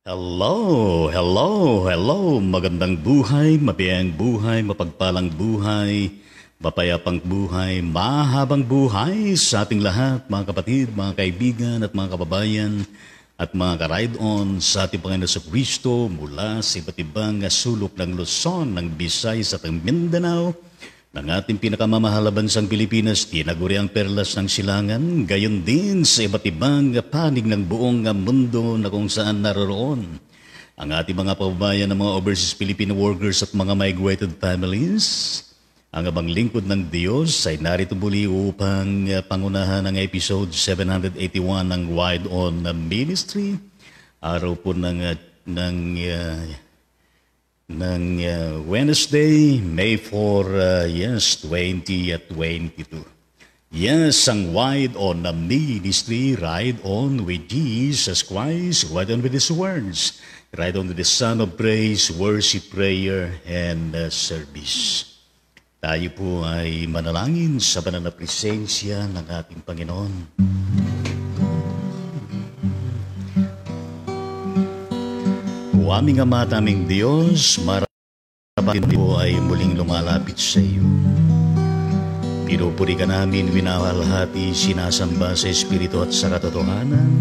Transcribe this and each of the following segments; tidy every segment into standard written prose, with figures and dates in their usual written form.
Hello, hello, hello. Magandang buhay, mabiyayang buhay, mapagpalang buhay, mapayapang buhay, mahabang buhay sa ating lahat, mga kapatid, mga kaibigan at mga kababayan at mga ka-ride-on sa ating Panginoon sa Kristo mula sa iba't ibang sulok ng Luzon, ng Visayas at ng Mindanao, ng ating pinakamamahal na bansang Pilipinas, tinaguri ang perlas ng silangan, gayon din sa iba't ibang panig ng buong mundo na kung saan naroroon ang ating mga pababayan ng mga overseas Filipino workers at mga migrated families. Ang abang lingkod ng Diyos ay narito muli upang pangunahan ang episode 781 ng Wide On Ministry. Araw po ng Wednesday, May 4, 2022. Yes, ang Wide On Ministry, Ride On with Jesus Christ, Ride On with His words, Ride On with the Son of Praise, worship, prayer, and service. Tayo po ay manalangin sa banal na presensya ng ating Panginoon. O aming Ama at aming Diyos, marapatin po ay muling lumalapit sa iyo. Pinupuri ka namin, winahalhati, sinasamba sa Espiritu at sa katotohanan.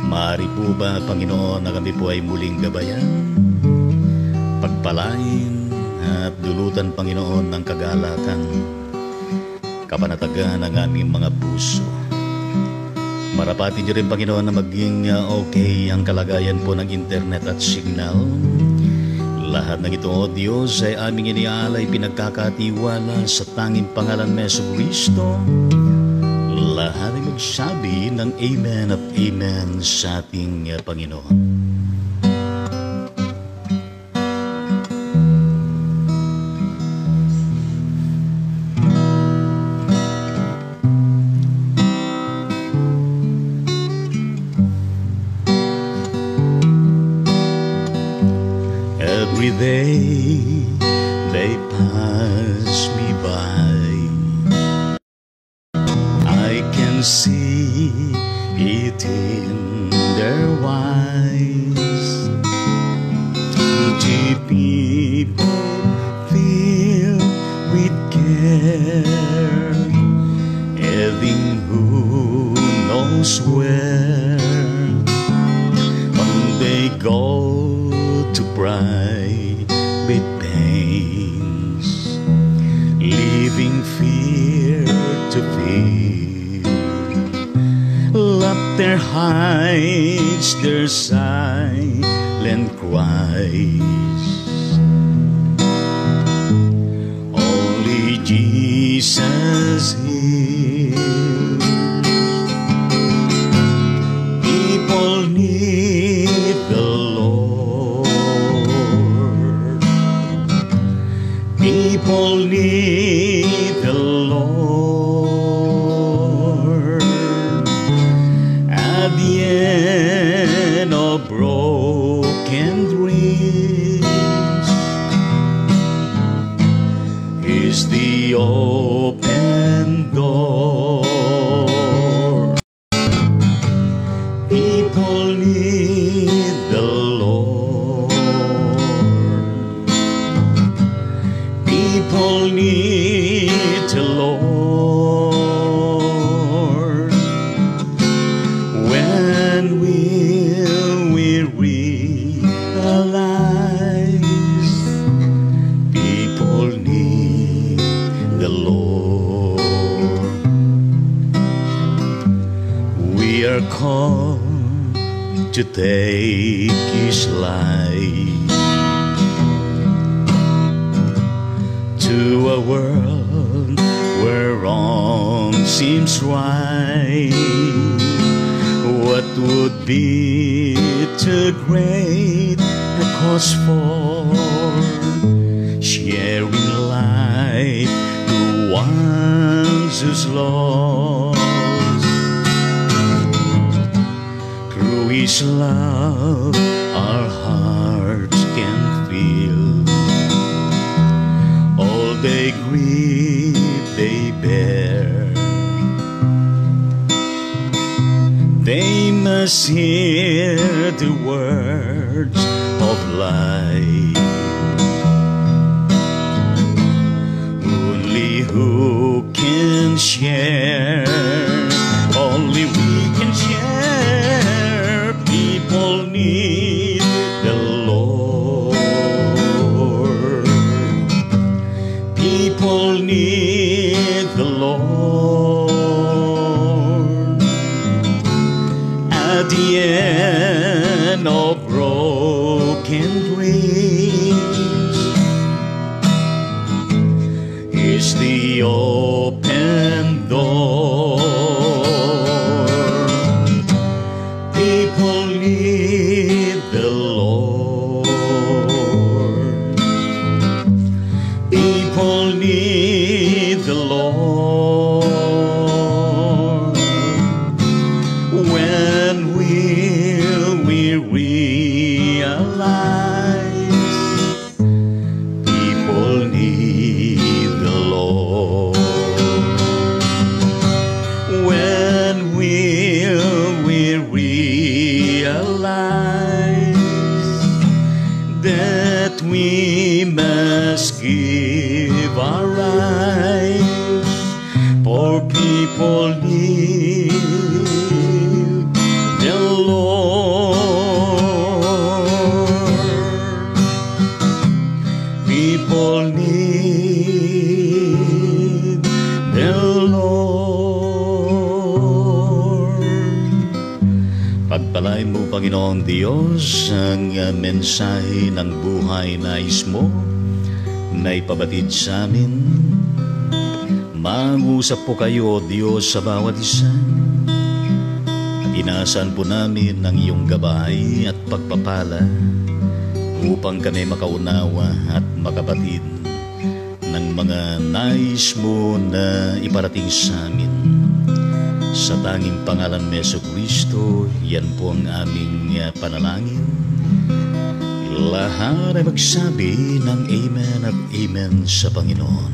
Maaari po ba, Panginoon, na kami po ay muling gabayan, pagpalain at dulutan, Panginoon, ng kagalakan, kapanatagan ng aming mga puso. Marapatin niyo rin, Panginoon, na maging okay ang kalagayan po ng internet at signal. Lahat ng ito, O Diyos, ay aming iniaalay, pinagkakatiwala sa tanging pangalan ni Jesucristo. Lahat ay magsabi ng Amen at Amen sa ating Panginoon. Every day they pass me by, I can see it in their eyes. The people filled with care, having who knows where, when they go to private pains, leaving fear to fear. Laughter hides their silent cries. Only Jesus hears. People need the Lord. People need the Lord at the end of broken dreams. Is the open door. People need the Lord. People need the Lord. When will we realize people need the Lord? We are called to take His life to a world where wrong seems right. What would be too great a cause for sharing life to ones who's lost? Through His love our hearts can feel. All they grieve they bear. They must hear the words of life. Only who can share, only we can share. People need the Lord. People need the Lord. At the end of broken dreams is the open door. People need the Lord. People need the Lord. When will we realize people need the Lord? When will we realize that we must give our lives, for people need the Lord. People need the Lord. Pagpalain mo, Panginoong Diyos, ang mensahe ng buhay nais mo na ipabatid sa amin. Mangusap po kayo, O Diyos, sa bawat isa. At inaasahan po namin ang iyong gabay at pagpapala upang kami makaunawa at makabatid ng mga nais mo na iparating sa amin. Sa tanging pangalan ni Jesucristo, yan po ang aming panalangin. Lahat ay magsabi ng Amen at Amen sa Panginoon.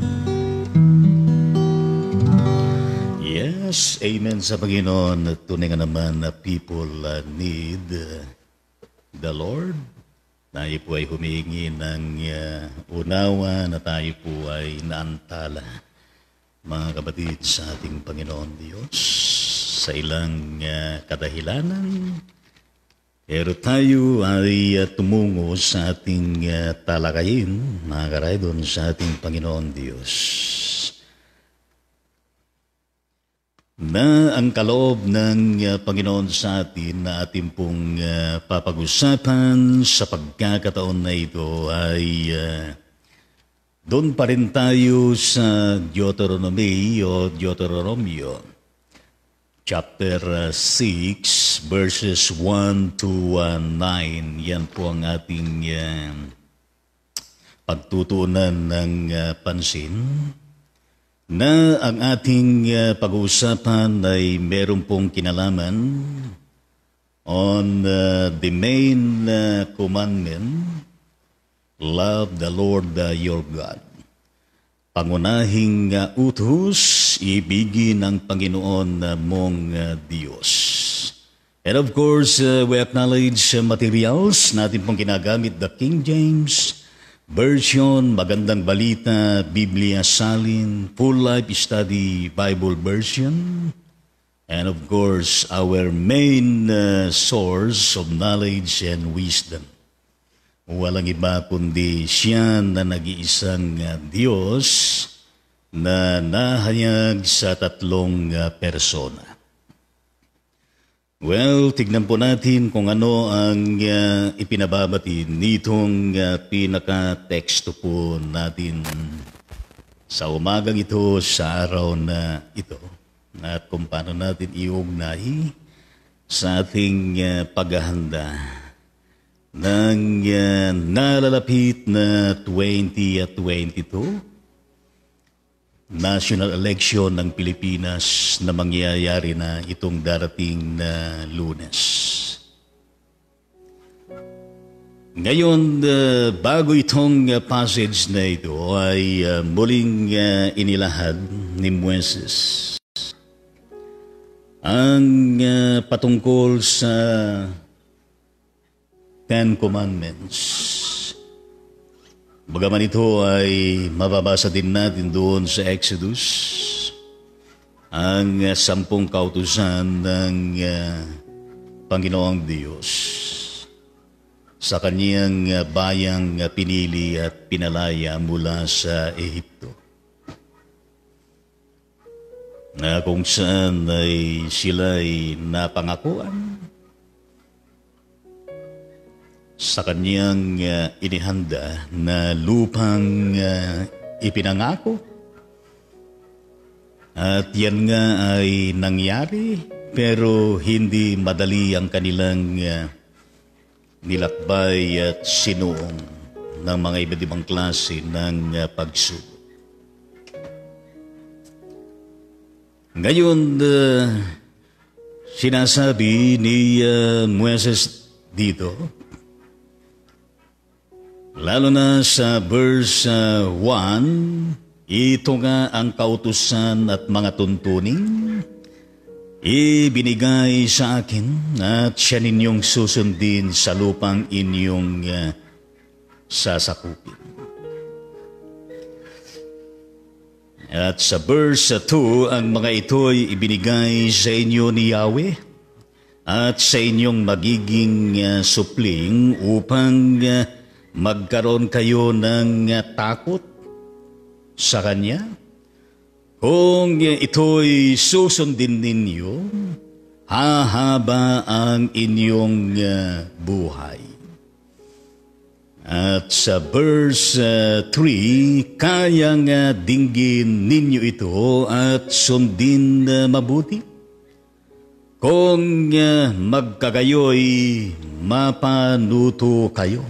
Yes, Amen sa Panginoon. Tunay nga naman na people need the Lord. Tayo po ay humingi ng unawa na tayo po ay naantala, mga kapatid, sa ating Panginoon Diyos sa ilang kadahilanan. Pero tayo ay tumungo sa ating talakayin, mga karaydon, sa ating Panginoon Diyos. Na ang kaloob ng Panginoon sa atin na ating pong papag-usapan sa pagkakataon na ito ay doon pa rin tayo sa Deuteronomy o Deuteronomio chapter 6 verses 1 to 9. Yan po ang ating pagtutunan ng pansin. Na ang ating pag-uusapan ay meron pong kinalaman on the main commandment, love the Lord your God. Pangunahing utos, ibigin ang Panginoon mong Diyos. And of course, we acknowledge materials natin pong ginagamit, the King James Version, Magandang Balita, Biblia Salin, Full Life Study Bible Version, and of course, our main source of knowledge and wisdom. Walang iba kundi siya na nag-iisang Diyos na nahayag sa tatlong persona. Well, tignan po natin kung ano ang ipinababatid nitong pinaka-teksto po natin sa umagang ito, sa araw na ito, at kung paano natin iugnay sa ating paghahanda ng nalalapit na 2022 national election ng Pilipinas na mangyayari na itong darating na Lunes. Ngayon, bago itong passage na ito ay muling inilahad ni Moises ang patungkol sa Ten Commandments. Bagaman ito ay mababasa din natin doon sa Exodus, ang 10 kautusan ng Panginoong Diyos sa kaniyang bayang pinili at pinalaya mula sa Ehipto, na kung saan ay sila'y napangakuan sa kaniyang inihanda na lupang ipinangako. At yan nga ay nangyari, pero hindi madali ang kanilang nilakbay at sinuong ng mga iba't ibang klase ng pagsubok. Ngayon, sinasabi ni Moises dito, lalo na sa verse 1, ito nga ang kautusan at mga tuntuning ibinigay sa akin at siya ninyong susundin sa lupang inyong sasakupin. At sa verse 2, ang mga ito'y ibinigay sa inyo ni Yahweh at sa inyong magiging supling upang magkaroon kayo ng takot sa Kanya. Kung ito'y susundin ninyo, hahaba ang inyong buhay. At sa verse 3, kayang dinggin ninyo ito at sundin mabuti. Kung magkagayoy, mapanuto kayo.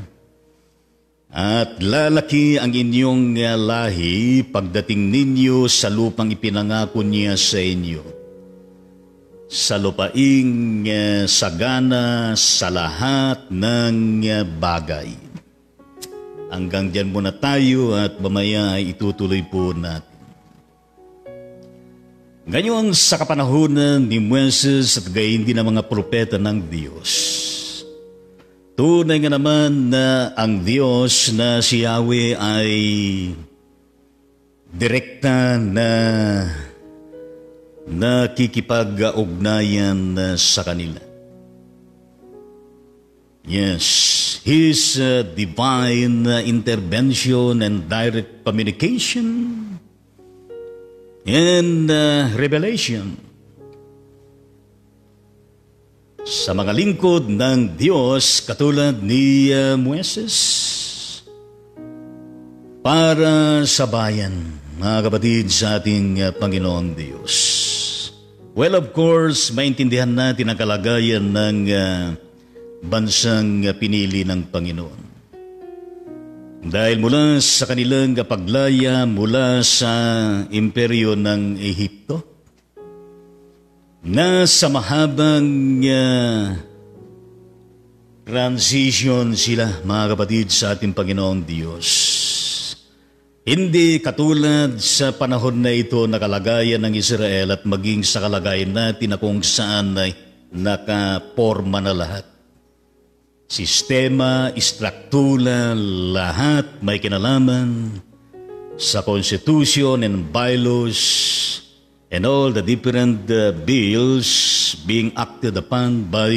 At lalaki ang inyong lahi pagdating ninyo sa lupang ipinangako niya sa inyo, sa lupaing sagana sa lahat ng bagay. Hanggang dyan muna tayo at mamaya ay itutuloy po natin. Ngayon sa kapanahunan ni Moises at gayon din ng mga propeta ng Diyos, tunay nga naman na ang Diyos na si Yahweh ay direkta na nakikipag-ugnayan sa kanila. Yes, His divine intervention and direct communication and revelation sa mga lingkod ng Diyos katulad ni Moises para sa bayan, mga kapatid, sa ating Panginoong Diyos. Well, of course, maintindihan natin ang kalagayan ng bansang pinili ng Panginoon. Dahil mula sa kanilang paglaya mula sa imperyo ng Ehipto, na sa mahabang transition sila, mga kapatid, sa ating Panginoong Diyos. Hindi katulad sa panahon na ito na kalagayan ng Israel at maging sa kalagayan natin na kung saan ay nakaporma na lahat. Sistema, istruktura, lahat may kinalaman sa Constitution and bylaws and all the different bills being acted upon by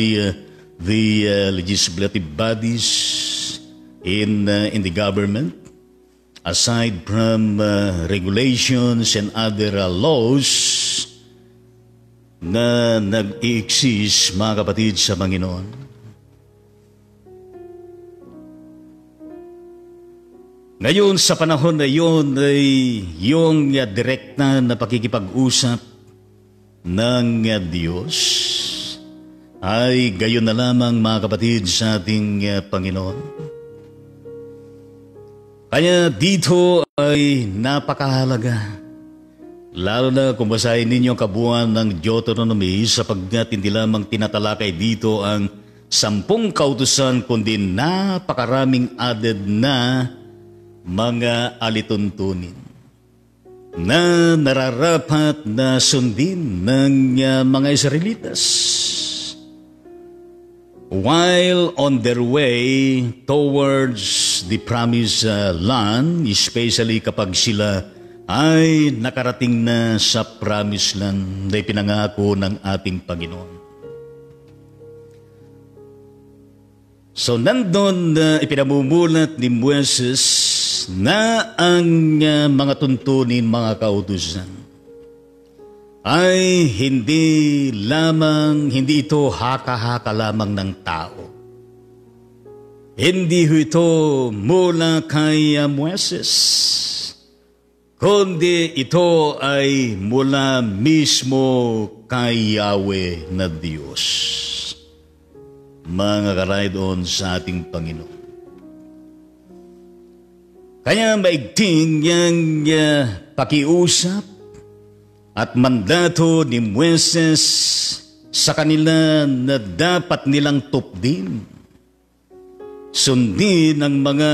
the legislative bodies in the government, aside from regulations and other laws na nag-i-exist, mga kapatid, sa Panginoon. Ngayon, sa panahon na yun, ay yung direkta na pakikipag-usap ng Diyos ay gayon na lamang, mga kapatid, sa ating Panginoon. Kaya dito ay napakahalaga, lalo na kung basahin ninyo ang kabuuan ng Deuteronomy, sapagkat hindi lamang tinatalakay dito ang 10 kautusan, kundi napakaraming added na mga alituntunin. na nararapat na sundin ng mga Israelitas. While on their way towards the promised land, especially kapag sila ay nakarating na sa promised land na ipinangako ng ating Panginoon. So nandun ipinamumulat ni Moises na ang mga tuntunin, mga kautusan, ay hindi ito haka-haka lamang ng tao. Hindi ito mula kay Moises, kundi ito ay mula mismo kay Yahweh na Diyos. Mga karaydon sa ating Panginoon. Kaya maigting yung pakiusap at mandato ni Moises sa kanila na dapat nilang tupdin, sundin ang mga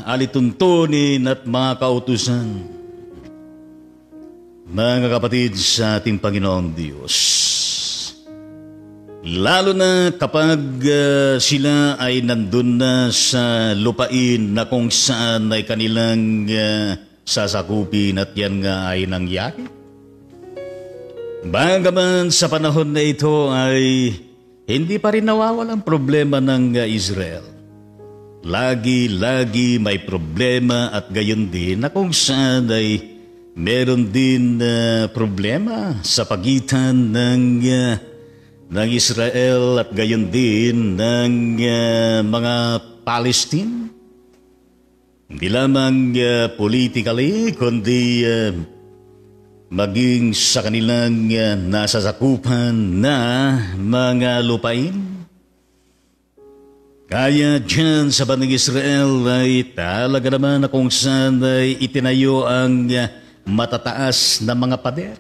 alituntunin at mga kautusan. Mga kapatid sa ating Panginoong Diyos, lalo na kapag sila ay nandun na sa lupain na kung saan ay kanilang sasakupin at yan nga ay nangyari. Bagaman sa panahon na ito ay hindi pa rin nawawalang problema ng Israel. Lagi may problema at gayon din na kung saan ay meron din problema sa pagitan ng Israel at gayon din ng mga Palestine. Hindi lamang politically, kundi maging sa kanilang nasasakupan na mga lupain. Kaya dyan sa bandang Israel ay talaga naman na kung saan ay itinayo ang matataas na mga pader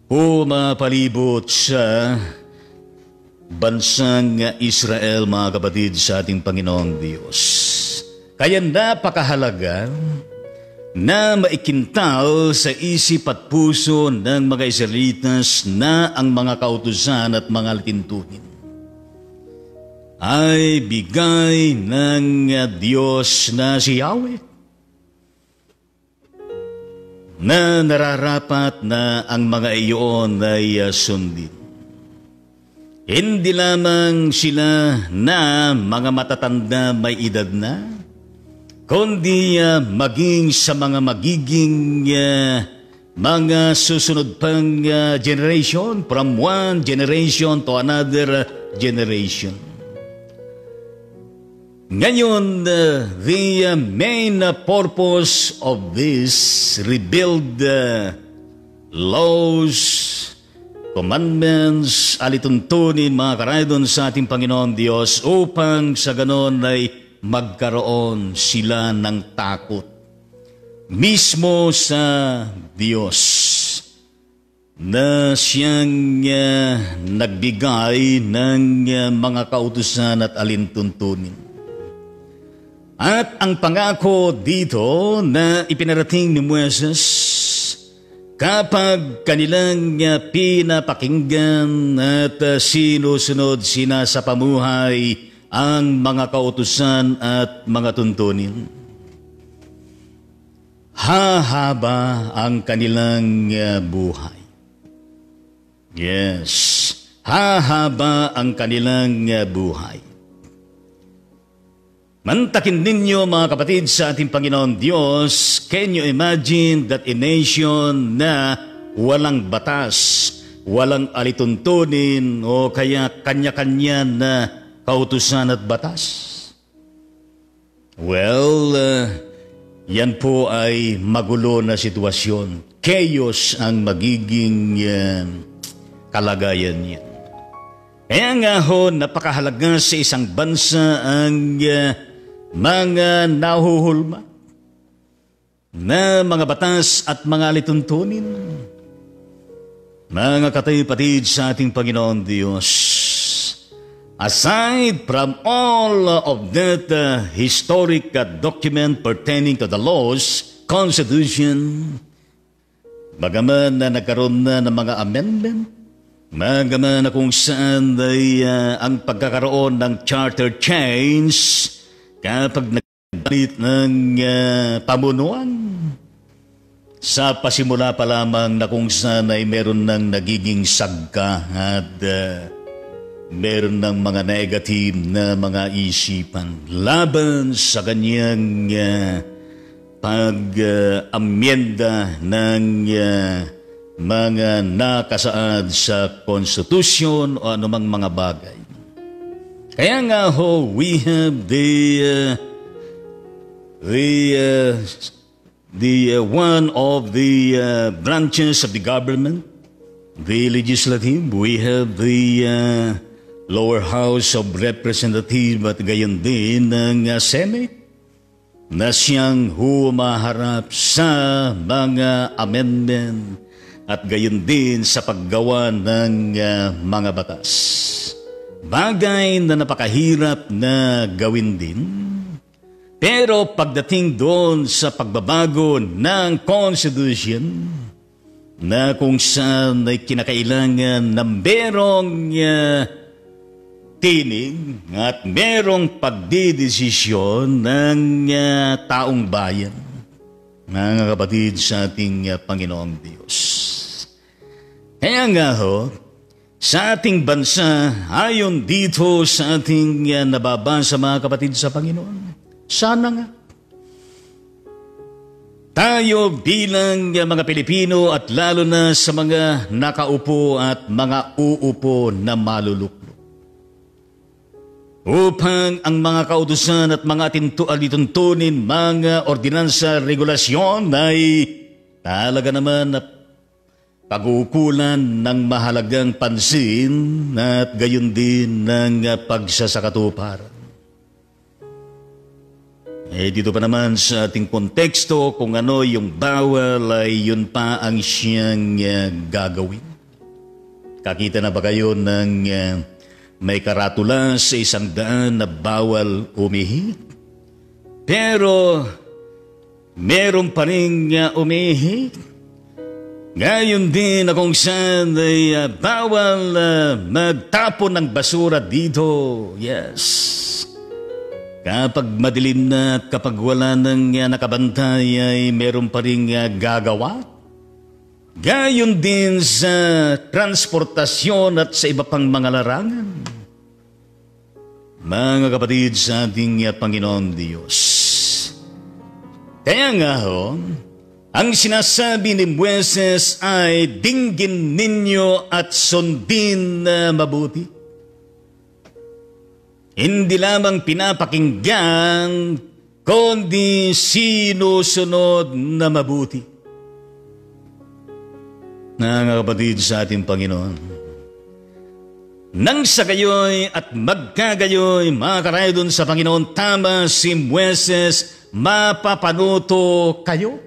o mapalibot sa bansang Israel, mga kapatid sa ating Panginoong Diyos. Kaya napakahalaga na maikintal sa isip at puso ng mga Israelitas na ang mga kautusan at mga litintunin ay bigay ng Diyos na si Yahweh, na nararapat na ang mga iyon ay sundin. Hindi lamang sila na mga matatanda may edad na, kundi maging sa mga magiging mga susunod pang generation, from one generation to another generation. Ngayon, the main purpose of this rebuild laws, commandments, alituntunin, mga karaydon sa ating Panginoon Diyos, upang sa ganon ay magkaroon sila ng takot mismo sa Diyos na siyang nagbigay ng mga kautusan at alintuntunin. At ang pangako dito na ipinarating ni Moises, kapag kanilang pinapakinggan at sinusunod sa pamuhay ang mga kautusan at mga tuntunin, hahaba ang kanilang buhay. Yes, hahaba ang kanilang buhay. Mantakin ninyo, mga kapatid sa ating Panginoon Diyos, can you imagine that a nation na walang batas, walang alituntunin, o kaya kanya-kanya na kautusan at batas? Well, yan po ay magulo na sitwasyon. Chaos ang magiging kalagayan niya. Kaya nga ho, napakahalaga sa isang bansa ang mga nahuhulma na mga batas at mga alituntunin. Mga kapatid sa ating Panginoon Diyos, aside from all of that historic document pertaining to the laws Constitution, bagaman na nagkaroon na ng mga amendment, bagaman na kung saan ay ang pagkakaroon ng charter change kapag nagbalit ng pamunuan, sa pasimula pa lamang na kung saan ay meron ng nagiging sagka at meron ng mga negative na mga isipan laban sa kanyang pag-amyenda ng mga nakasaad sa konstitusyon o anumang mga bagay. Kaya nga ho, we have the one of the branches of the government, the legislative. We have the lower house of representative at gayon din ng Senate na siyang humaharap sa mga amendment at gayon din sa paggawa ng mga batas. Bagay na napakahirap na gawin din. Pero pagdating doon sa pagbabago ng Constitution, na kung saan ay kinakailangan na merong tinig at merong pagdidesisyon ng taong bayan, mga kapatid sa ating Panginoong Diyos. Kaya nga ho, sa ating bansa, ayon dito sa ating nababasa mga kapatid sa Panginoon, sana nga tayo bilang mga Pilipino at lalo na sa mga nakaupo at mga uupo na maluluklok, upang ang mga kautusan at mga alituntunin, mga ordinansa, regulasyon ay talaga naman na pag-uukulan ng mahalagang pansin at gayon din ng pagsasakatuparan. Dito pa naman sa ating konteksto, kung ano yung bawal ay yun pa ang siyang gagawin. Kakita na ba kayo ng may karatula sa 100 na bawal umihi? Pero meron pa rin umihi. Gayon din na kung saan ay bawal magtapon ng basura dito. Yes. Kapag madilim na at kapag wala nang nakabantay ay meron pa rin gagawa. Gayon din sa transportasyon at sa iba pang mga larangan. Mga kapatid sa ating Panginoon Diyos. Kaya nga ho, ang sinasabi ni Moises ay dinggin ninyo at sundin na mabuti. Hindi lamang pinapakinggan, kundi sinusunod na mabuti. Mga kapatid sa ating Panginoon, nang sa gayoy at magkagayoy, mga karaydon sa Panginoon, tama si Moises, mapapanuto kayo.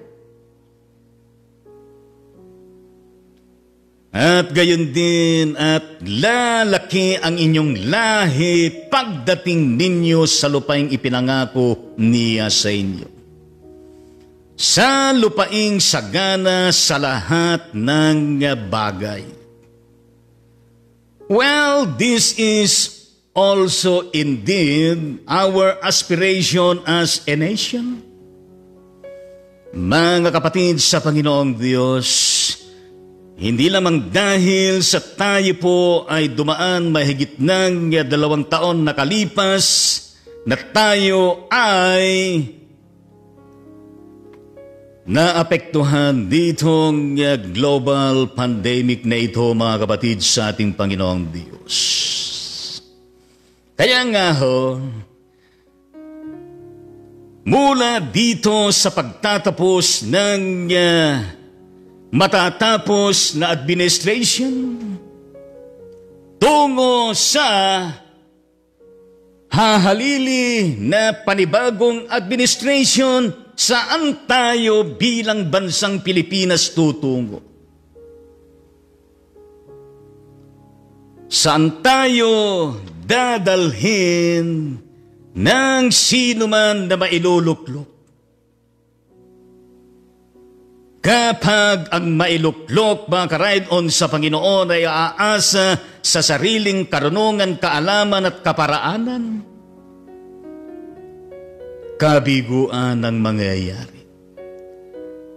At gayon din at lalaki ang inyong lahi pagdating ninyo sa lupaing ipinangako niya sa inyo. Sa lupaing sagana sa lahat ng bagay. Well, this is also indeed our aspiration as a nation. Mga kapatid sa Panginoong Diyos, hindi lamang dahil sa tayo po ay dumaan mahigit ng 2 taon nakalipas na tayo ay naapektuhan ditong global pandemic na ito, mga kapatid sa ating Panginoong Diyos. Kaya nga ho, mula dito sa pagtatapos ng matatapos na administration tungo sa hahalili na panibagong administration, saan tayo bilang bansang Pilipinas tutungo? Saan tayo dadalhin ng sino man na mailuluklok? Kapag ang mailuklok mga ka-ride-on sa Panginoon ay aasa sa sariling karunungan, kaalaman at kaparaanan, kabiguan ang mangyayari.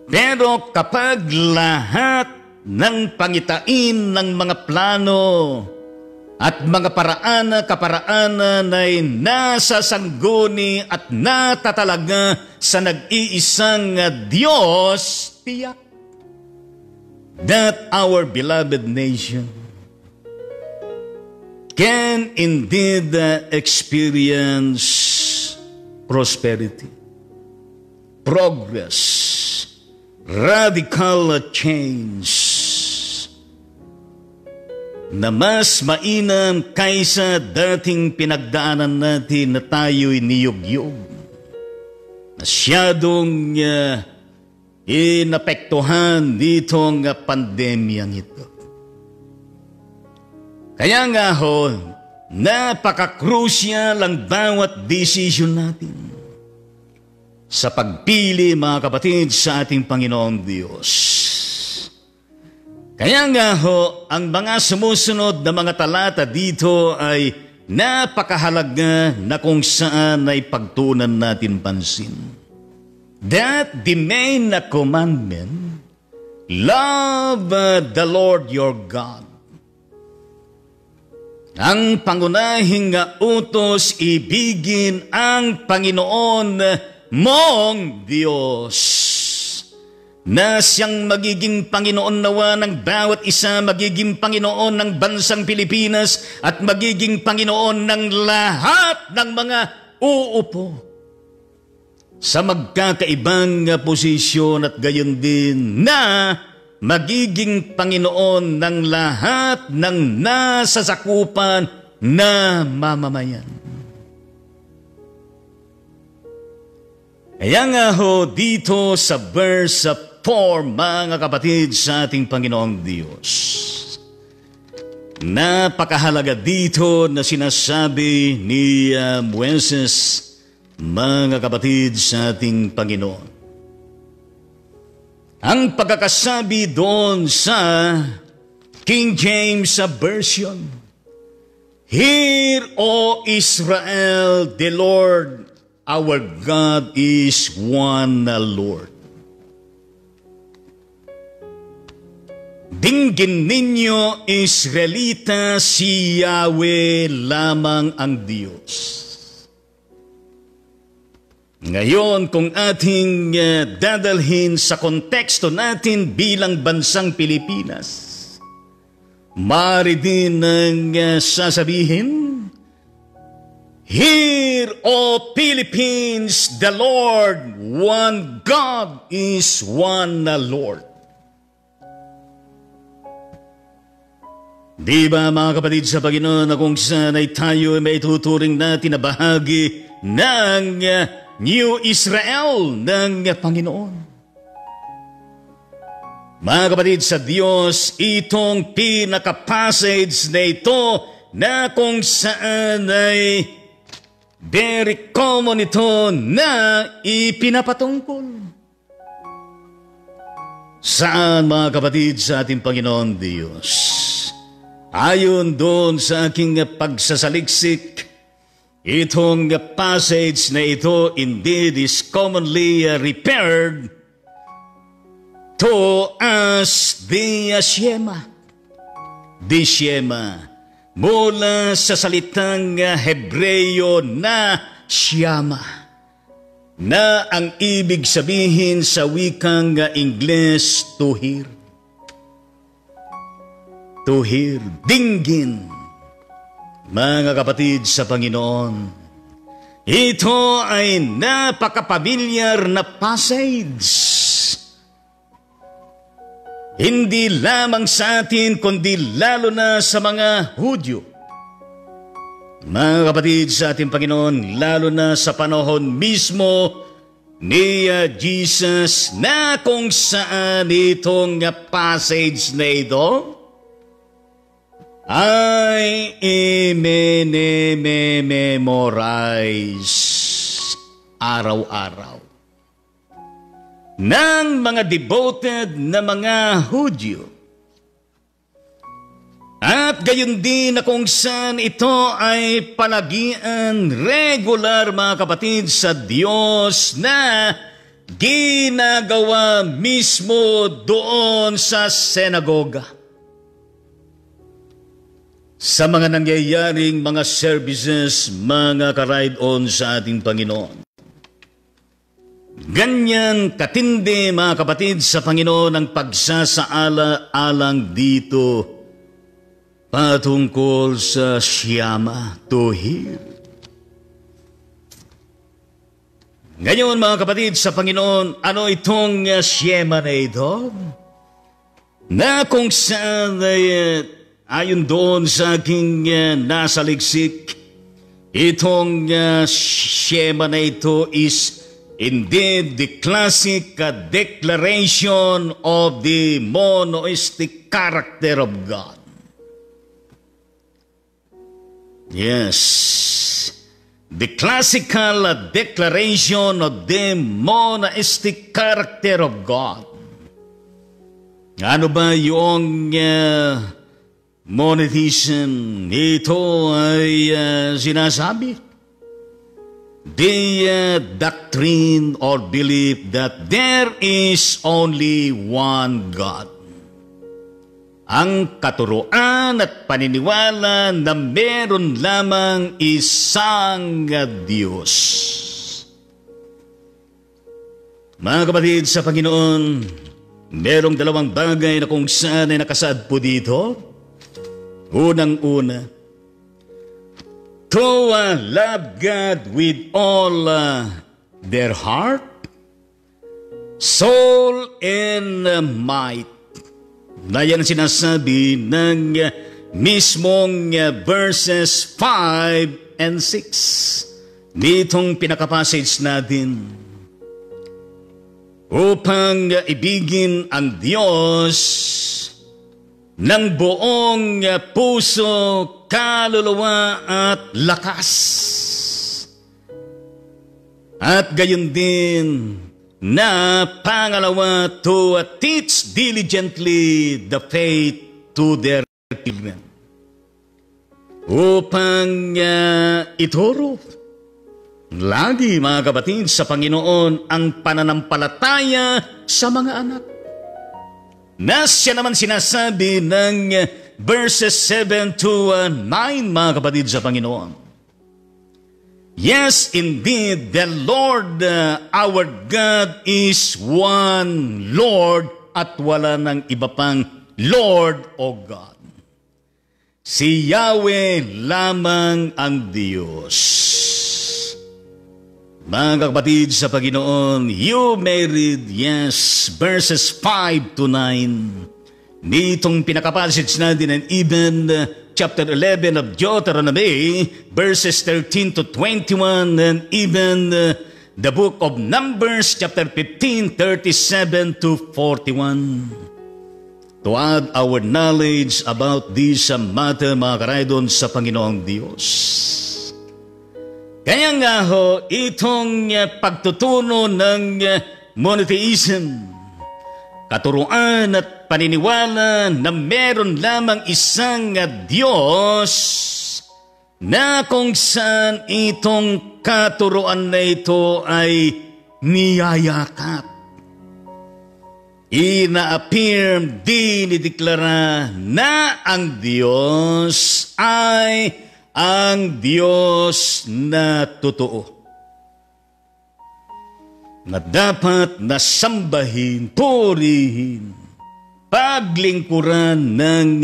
Pero kapag lahat ng pangitain ng mga plano at mga kaparaanan ay nasasangguni at natatalaga sa nag-iisang Diyos, tiyak that our beloved nation can indeed experience prosperity, progress, radical change na mas mainam kaysa dating pinagdaanan natin na tayo'y niyog-yog. Masyadong inapektuhan ditong pandemyang ito. Kaya nga ho, napaka-crucial ang bawat desisyon natin sa pagpili, mga kapatid, sa ating Panginoong Diyos. Kaya nga ho, ang mga sumusunod na mga talata dito ay napakahalaga na kung saan ay pagtunan natin pansin. That the main commandment, love the Lord your God. Ang pangunahing utos, ibigin ang Panginoon mong Diyos, na siyang magiging Panginoon nawa ng bawat isa, magiging Panginoon ng bansang Pilipinas at magiging Panginoon ng lahat ng mga uupo sa magkakaibang posisyon, at gayon din na magiging Panginoon ng lahat ng nasasakupan na mamamayan. Kaya nga ho, dito sa verse 4, mga kapatid, sa ating Panginoong Diyos, napakahalaga dito na sinasabi ni Moises, mga kapatid, sa ating Panginoon. Ang pagkakasabi doon sa King James Version, "Hear, O Israel, the Lord our God is one Lord." Dinggin ninyo, Israelita, si Yahweh lamang ang Diyos. Ngayon, kung ating dadalhin sa konteksto natin bilang bansang Pilipinas, maaari din ang sasabihin, "Hear, O Philippines, the Lord, one God is one Lord." Di ba, mga kapatid sa Panginoon, na kung saan ay tayo may tuturing natin na bahagi ng New Israel ng Panginoon? Mga kapatid sa Diyos, itong pinaka-passage na ito na kung saan ay very common ito na ipinapatungkol. Saan, mga kapatid, sa ating Panginoon Diyos? Ayon doon sa aking pagsasaliksik, itong passage na ito indeed is commonly referred to as the Shema. The Shema, mula sa salitang Hebreyo na Shama, na ang ibig sabihin sa wikang Ingles, to hear. To hear, dinggin. Mga kapatid sa Panginoon, ito ay napakapamilyar na passage. Hindi lamang sa atin, kundi lalo na sa mga Hudyo. Mga kapatid sa ating Panginoon, lalo na sa panahon mismo ni Jesus, na kung saan itong passage na ito ay memorize araw-araw. ng mga devoted na mga Hudyo. At gayon din na kung saan ito ay palagian regular, mga kapatid, sa Diyos na ginagawa mismo doon sa senagoga. Sa mga nangyayaring mga services, mga ka-ride-on sa ating Panginoon. Ganyan katindi, mga kapatid, sa Panginoon ang pagsasaala-alang dito patungkol sa Shema, to hear. Ngayon, mga kapatid, sa Panginoon, ano itong Shema na ito? Na kung saan ay ayon doon sa aking nasa liksik, itong Shema na ito is indeed the classic declaration of the monoistic character of God. Yes, the classical declaration of the monoistic character of God. Ano ba yung monotheism? Ito ay sinasabi. The doctrine or belief that there is only one God. Ang katuruan at paniniwala na meron lamang isang Diyos. Mga kapatid sa Panginoon, merong dalawang bagay na kung saan ay nakasaad po dito. Unang-una, to love God with all their heart, soul, and might. Na yan sinasabi ng mismong verses 5 and 6 nitong pinaka-passage natin. Upang ibigin ang Diyos ng buong puso, kaluluwa at lakas. At gayon din na pangalawa, to teach diligently the faith to their children. Upang ituro lagi, mga kapatid, sa Panginoon ang pananampalataya sa mga anak. Na siya naman sinasabi ng verses 7 to 9, mga kapatid sa Panginoon. Yes, indeed, the Lord, our God, is one Lord at wala ng iba pang Lord o God. Si Yahweh lamang ang Diyos. Mga kapatid sa Panginoon, you may read, yes, verses 5 to 9. Nitong pinakapassage natin, and even chapter 11 of Deuteronomy, verses 13 to 21, and even the book of Numbers, chapter 15, 37 to 41. To add our knowledge about this matter, mga karaydon sa Panginoong Diyos. Kaya nga ho, itong pagtutuno ng monotheism, katuruan at paniniwala na meron lamang isang Diyos, na kung saan itong katuruan na ito ay niyayakap, ina-affirm, dinideklara na ang Diyos ay ang Diyos na totoo, na dapat nasambahin, purihin, paglingkuran ng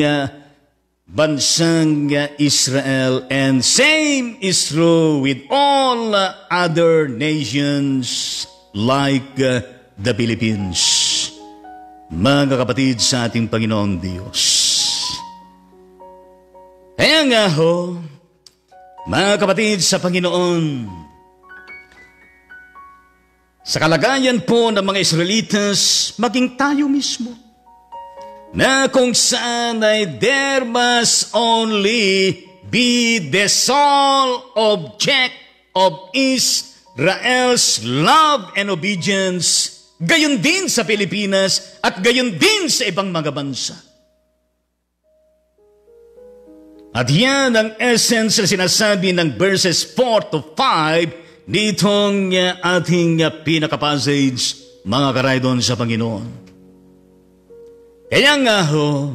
bansang Israel. And same is true with all other nations like the Philippines. Mga kapatid sa ating Panginoong Diyos. Kaya nga ho, mga kapatid sa Panginoon, sa kalagayan po ng mga Israelitas, maging tayo mismo, na kung saan ay there must only be the sole object of Israel's love and obedience gayon din sa Pilipinas, at gayon din sa ibang mga bansa. At yan ang essence na sinasabi ng verses 4 to 5 nitong ating pinaka-passage, mga karaydon sa Panginoon. Kaya nga ho,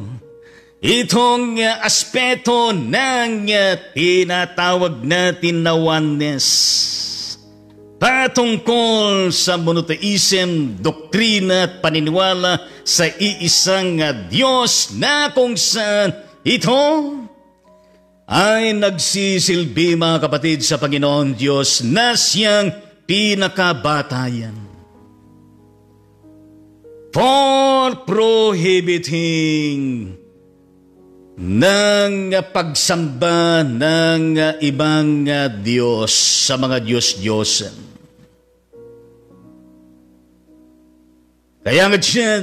itong aspeto ng tinatawag natin na oneness, patungkol sa monotheism, doktrina at paniniwala sa iisang Diyos na kung saan ito ay nagsisilbi, mga kapatid, sa Panginoon Diyos na siyang pinakabatayan. For prohibiting ng pagsamba ng ibang Diyos sa mga Diyos-Diyosan. Kaya nga siya,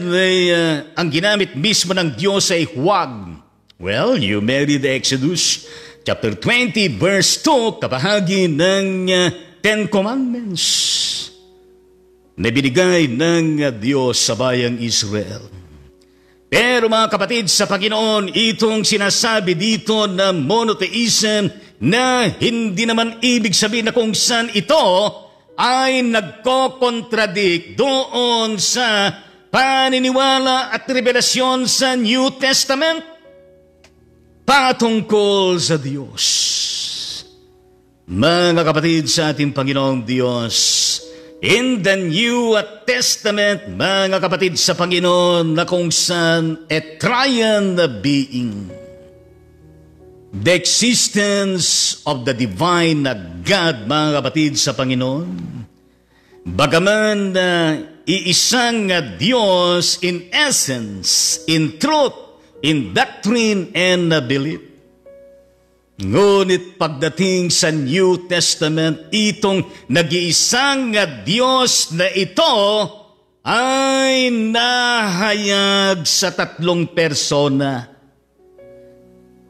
ang ginamit mismo ng Diyos ay huwag. Well, you may read Exodus chapter 20 verse 2, kabahagi ng Ten Commandments na binigay ng Diyos sa bayang Israel. Pero mga kapatid sa Panginoon, itong sinasabi dito na monotheism na hindi naman ibig sabihin na kung saan ito ay nagko-contradict doon sa paniniwala at revelasyon sa New Testament patungkol sa Diyos. Mga kapatid sa ating Panginoong Diyos, in the New Testament, mga kapatid sa Panginoon, na kung saan a triune being, the existence of the divine God, mga kapatid sa Panginoon, bagaman iisang Diyos in essence, in truth, in doctrine and belief. Ngunit pagdating sa New Testament, itong nag-iisang Diyos na ito ay nahayag sa tatlong persona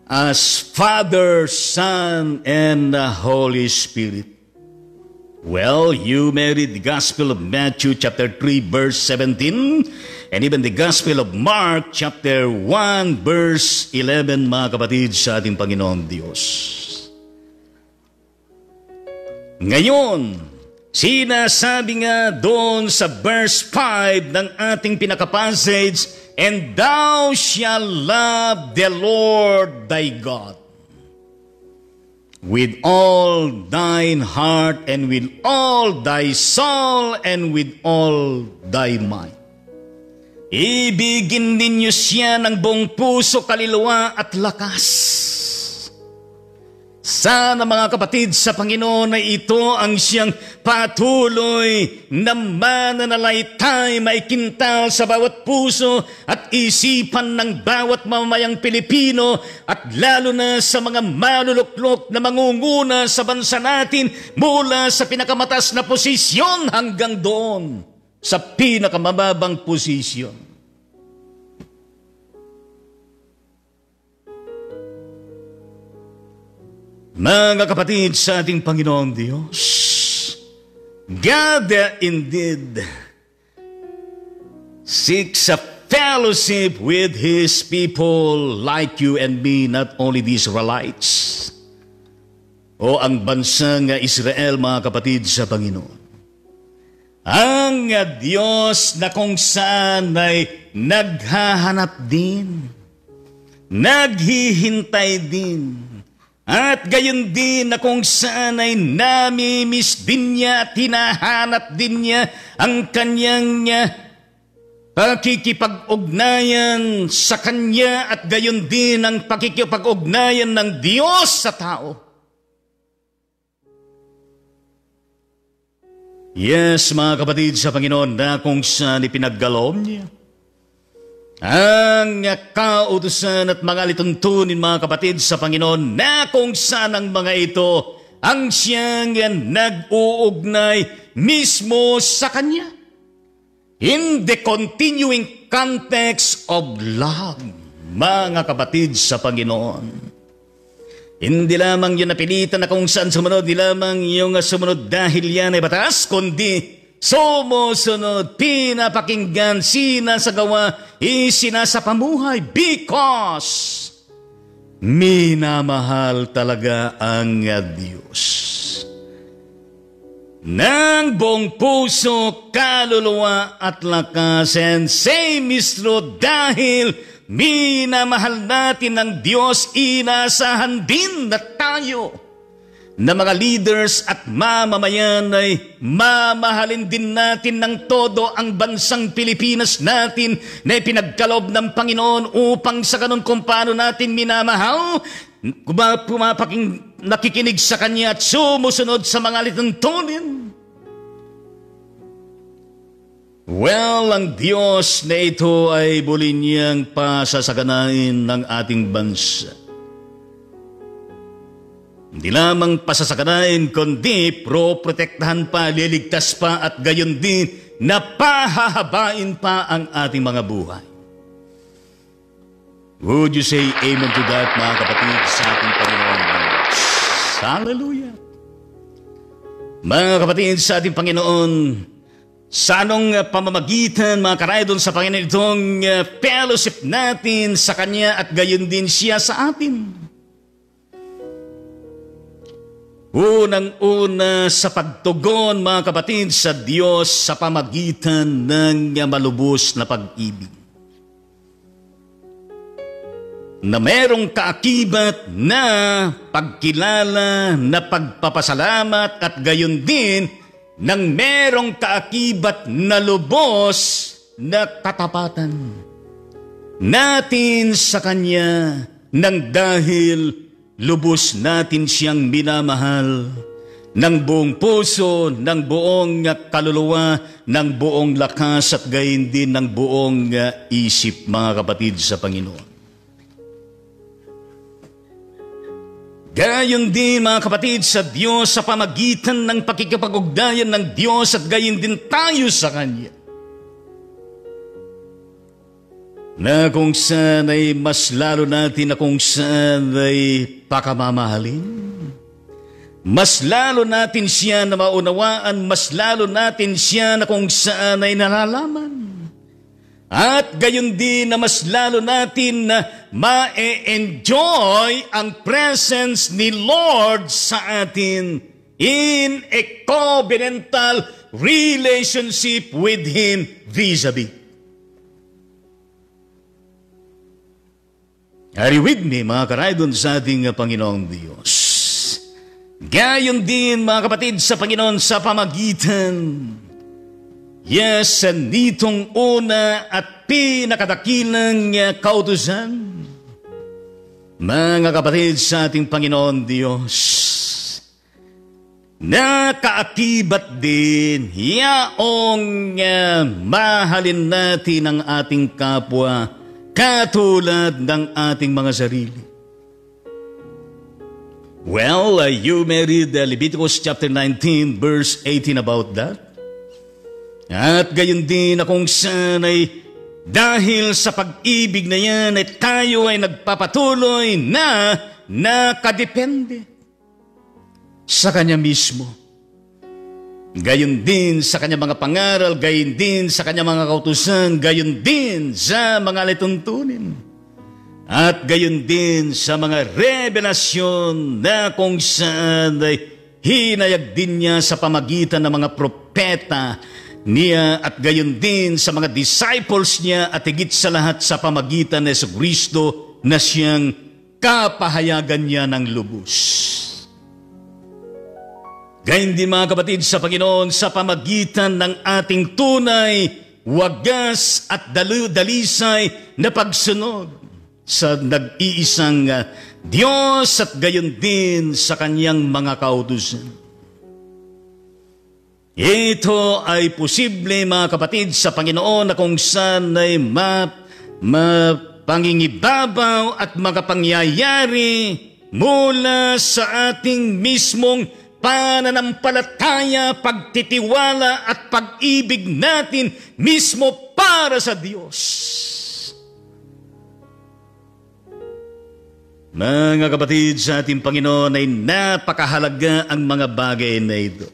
as Father, Son, and the Holy Spirit. Well, you may read the Gospel of Matthew chapter 3 verse 17 and even the Gospel of Mark chapter 1 verse 11, mga kapatid sa ating Panginoon Diyos. Ngayon, sinasabi nga doon sa verse 5 ng ating pinaka-passage, and thou shalt love the Lord thy God with all thine heart and with all thy soul and with all thy might. Ibigin ninyo siya ng buong puso, kaluluwa at lakas. Sana mga kapatid sa Panginoon na ito ang siyang patuloy na mananalaytay, maikintal sa bawat puso at isipan ng bawat mamamayang Pilipino at lalo na sa mga maluluklok na mangunguna sa bansa natin mula sa pinakamataas na posisyon hanggang doon sa pinakamababang posisyon. Mga kapatid sa ating Panginoong Diyos, God indeed seeks a fellowship with His people like you and me, not only the Israelites o ang bansang Israel, mga kapatid sa Panginoon. Ang Diyos na kung saan ay naghahanap din, naghihintay din, at gayon din na kung saan ay namimiss din niya at hinahanap din niya ang kanyang pakikipag-ugnayan sa kanya at gayon din ang pakikipag-ugnayan ng Diyos sa tao. Yes, mga kapatid sa Panginoon, na kung saan ipinaggalob niya ang kautusan at mga lituntunin, mga kapatid sa Panginoon, na kung saan ang mga ito ang siyang nag-uugnay mismo sa Kanya in the continuing context of love, mga kapatid sa Panginoon. Hindi lamang yun napilitan na kung saan sumunod, hindi lamang yung sumunod dahil yan ay batas, kundi sumusunod, pinapakinggan, sinasagawa, isinasapamuhay because minamahal talaga ang Diyos. Ng buong puso, kaluluwa at lakas, and same is true dahil minamahal natin ng Diyos, inasahan din na tayo na mga leaders at mamamayan ay mamahalin din natin ng todo ang bansang Pilipinas natin na ipinagkaloob ng Panginoon upang sa ganun kung paano natin minamahal, nakikinig sa Kanya at sumusunod sa mga lituntunin. Well, ang Diyos na ito ay muli niyang pasasaganain ng ating bansa. Hindi lamang pasasaganain, kundi protektahan pa, liligtas pa, at gayon din na pahahabain pa ang ating mga buhay. Would you say amen to that, mga kapatid, sa ating Panginoon? Hallelujah! Mga kapatid, sa ating Panginoon, sa anong pamamagitan, mga karaydon, sa Panginoon itong fellowship natin sa Kanya at gayon din siya sa atin. Unang-una sa pagtugon, mga kapatid, sa Diyos sa pamagitan ng malubos na pag-ibig. Na merong kaakibat na pagkilala, na pagpapasalamat at gayon din nang merong kaakibat na lubos na katapatan natin sa Kanya nang dahil lubos natin siyang minamahal ng buong puso, ng buong kaluluwa, ng buong lakas at gayon din ng buong isip, mga kapatid sa Panginoon. Gayon din, mga kapatid, sa Diyos sa pamagitan ng pakikipag-ugnayan ng Diyos at gayon din tayo sa Kanya. Na kung saan ay mas lalo natin na kung saan ay pakamamahalin. Mas lalo natin siya na maunawaan, mas lalo natin siya na kung saan ay nalalaman. At gayon din na mas lalo natin na ma-enjoy ang presence ni Lord sa atin in a covenantal relationship with Him vis-a-vis. Are you with me, mga karaydon, sa ating Panginoong Diyos? Gayon din, mga kapatid, sa Panginoon sa pamagitan nitong una at pinakadakilang kautusan, mga kapatid, sa ating Panginoon Diyos, nakaakibat din yaong mahalin natin ang ating kapwa katulad ng ating mga sarili. Well, you may read Leviticus chapter 19 verse 18 about that. At gayon din na kung saan ay dahil sa pag-ibig na yan ay tayo ay nagpapatuloy na nakadepende sa Kanya mismo. Gayon din sa Kanya mga pangaral, gayon din sa Kanya mga kautusan, gayon din sa mga lituntunin. At gayon din sa mga revelasyon na kung saan ay hinayag din niya sa pamagitan ng mga propeta niya at gayon din sa mga disciples niya at higit sa lahat sa pamagitan ni Jesucristo na siyang kapahayagan niya ng lubos. Gayon din, mga kapatid sa Panginoon, sa pamagitan ng ating tunay, wagas at dalisay na pagsunod sa nag-iisang Diyos at gayon din sa Kanyang mga kautusan. Ito ay posible, mga kapatid sa Panginoon, na kung saan ay pangingibabaw at makapangyayari mula sa ating mismong pananampalataya, pagtitiwala at pag-ibig natin mismo para sa Diyos. Mga kapatid sa ating Panginoon, ay napakahalaga ang mga bagay na ito.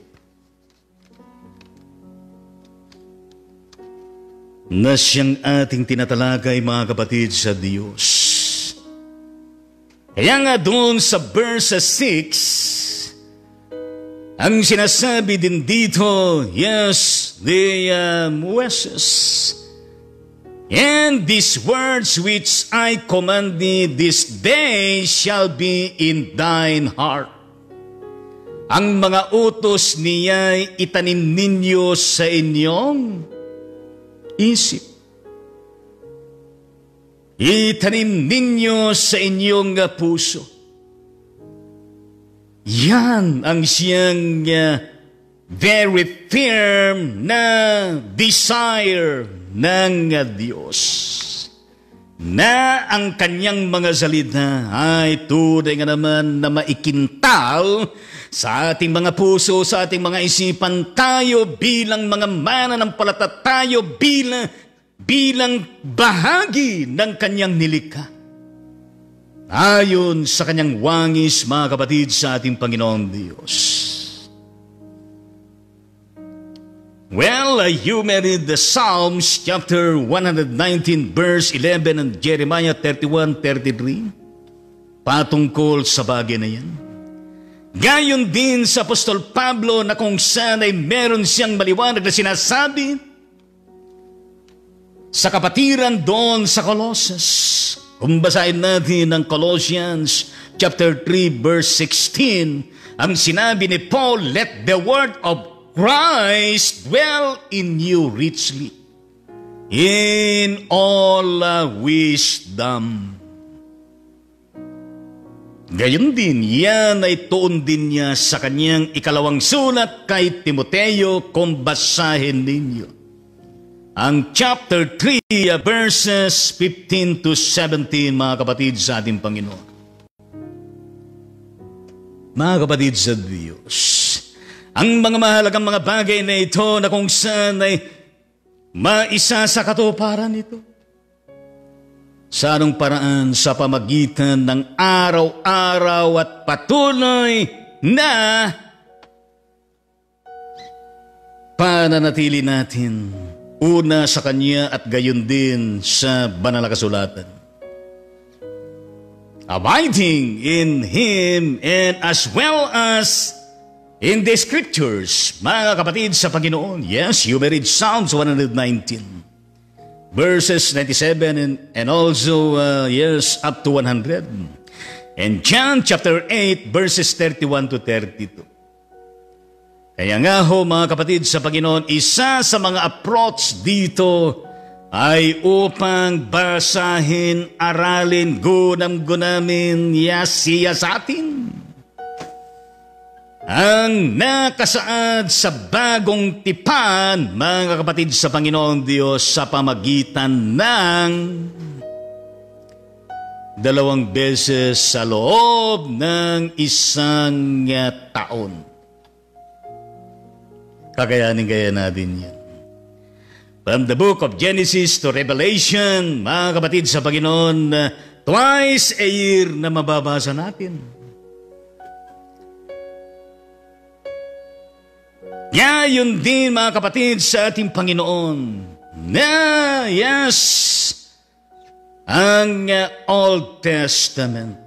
na siyang ating tinatalakay, mga kapatid, sa Diyos. Kaya nga doon sa verse 6, ang sinasabi din dito, yes, the Moses, and these words which I command thee this day shall be in thine heart. Ang mga utos niya'y itanim ninyo sa inyong isip. Itanim ninyo sa inyong puso. Yan ang siyang very firm na desire ng Diyos. Na ang kanyang mga salita ay tunay nga naman na maikintal sa ating mga puso, sa ating mga isipan, tayo bilang mga mananampalataya, tayo bilang bahagi ng kanyang nilikha. Ayon sa kanyang wangis, mga kapatid, sa ating Panginoong Diyos. Well, you may read the Psalms chapter 119 verse 11 and Jeremiah 31:33 patungkol sa bagay na yan. Gayon din sa Apostol Pablo na kung saan ay meron siyang maliwanag na sinasabi sa kapatiran doon sa Colossus. Kung basahin natin ang Colossians chapter 3 verse 16, ang sinabi ni Paul, let the word of Christ dwell in you richly, in all wisdom. Gayon din, yan ay tuon din niya sa kanyang ikalawang sulat kay Timoteo, kung basahin ninyo ang chapter 3, verses 15 to 17, mga kapatid sa ating Panginoon. Mga kapatid sa Diyos, ang mga mahalagang mga bagay na ito na kung saan ay maisa sa katuparan ito. Sa anong paraan? Sa pamagitan ng araw-araw at patuloy na pananatili natin una sa Kanya at gayon din sa banal na kasulatan. Abiding in Him and as well as in the Scriptures, mga kapatid sa Panginoon. Yes, you may read Psalms 119. Verses 97 and also, yes, up to 100. And John chapter 8, verses 31 to 32. Kaya nga ho, mga kapatid sa Panginoon, isa sa mga approach dito ay upang basahin, aralin, gunam-gunamin, siya sa atin ang nakasaad sa bagong tipan, mga kapatid sa Panginoong Diyos, sa pamagitan ng 2 beses sa loob ng isang taon. Kakayanin natin yan. From the book of Genesis to Revelation, mga kapatid sa Panginoon, twice a year na mababasa natin. Ngayon din, mga kapatid sa ating Panginoon, na yes, ang Old Testament.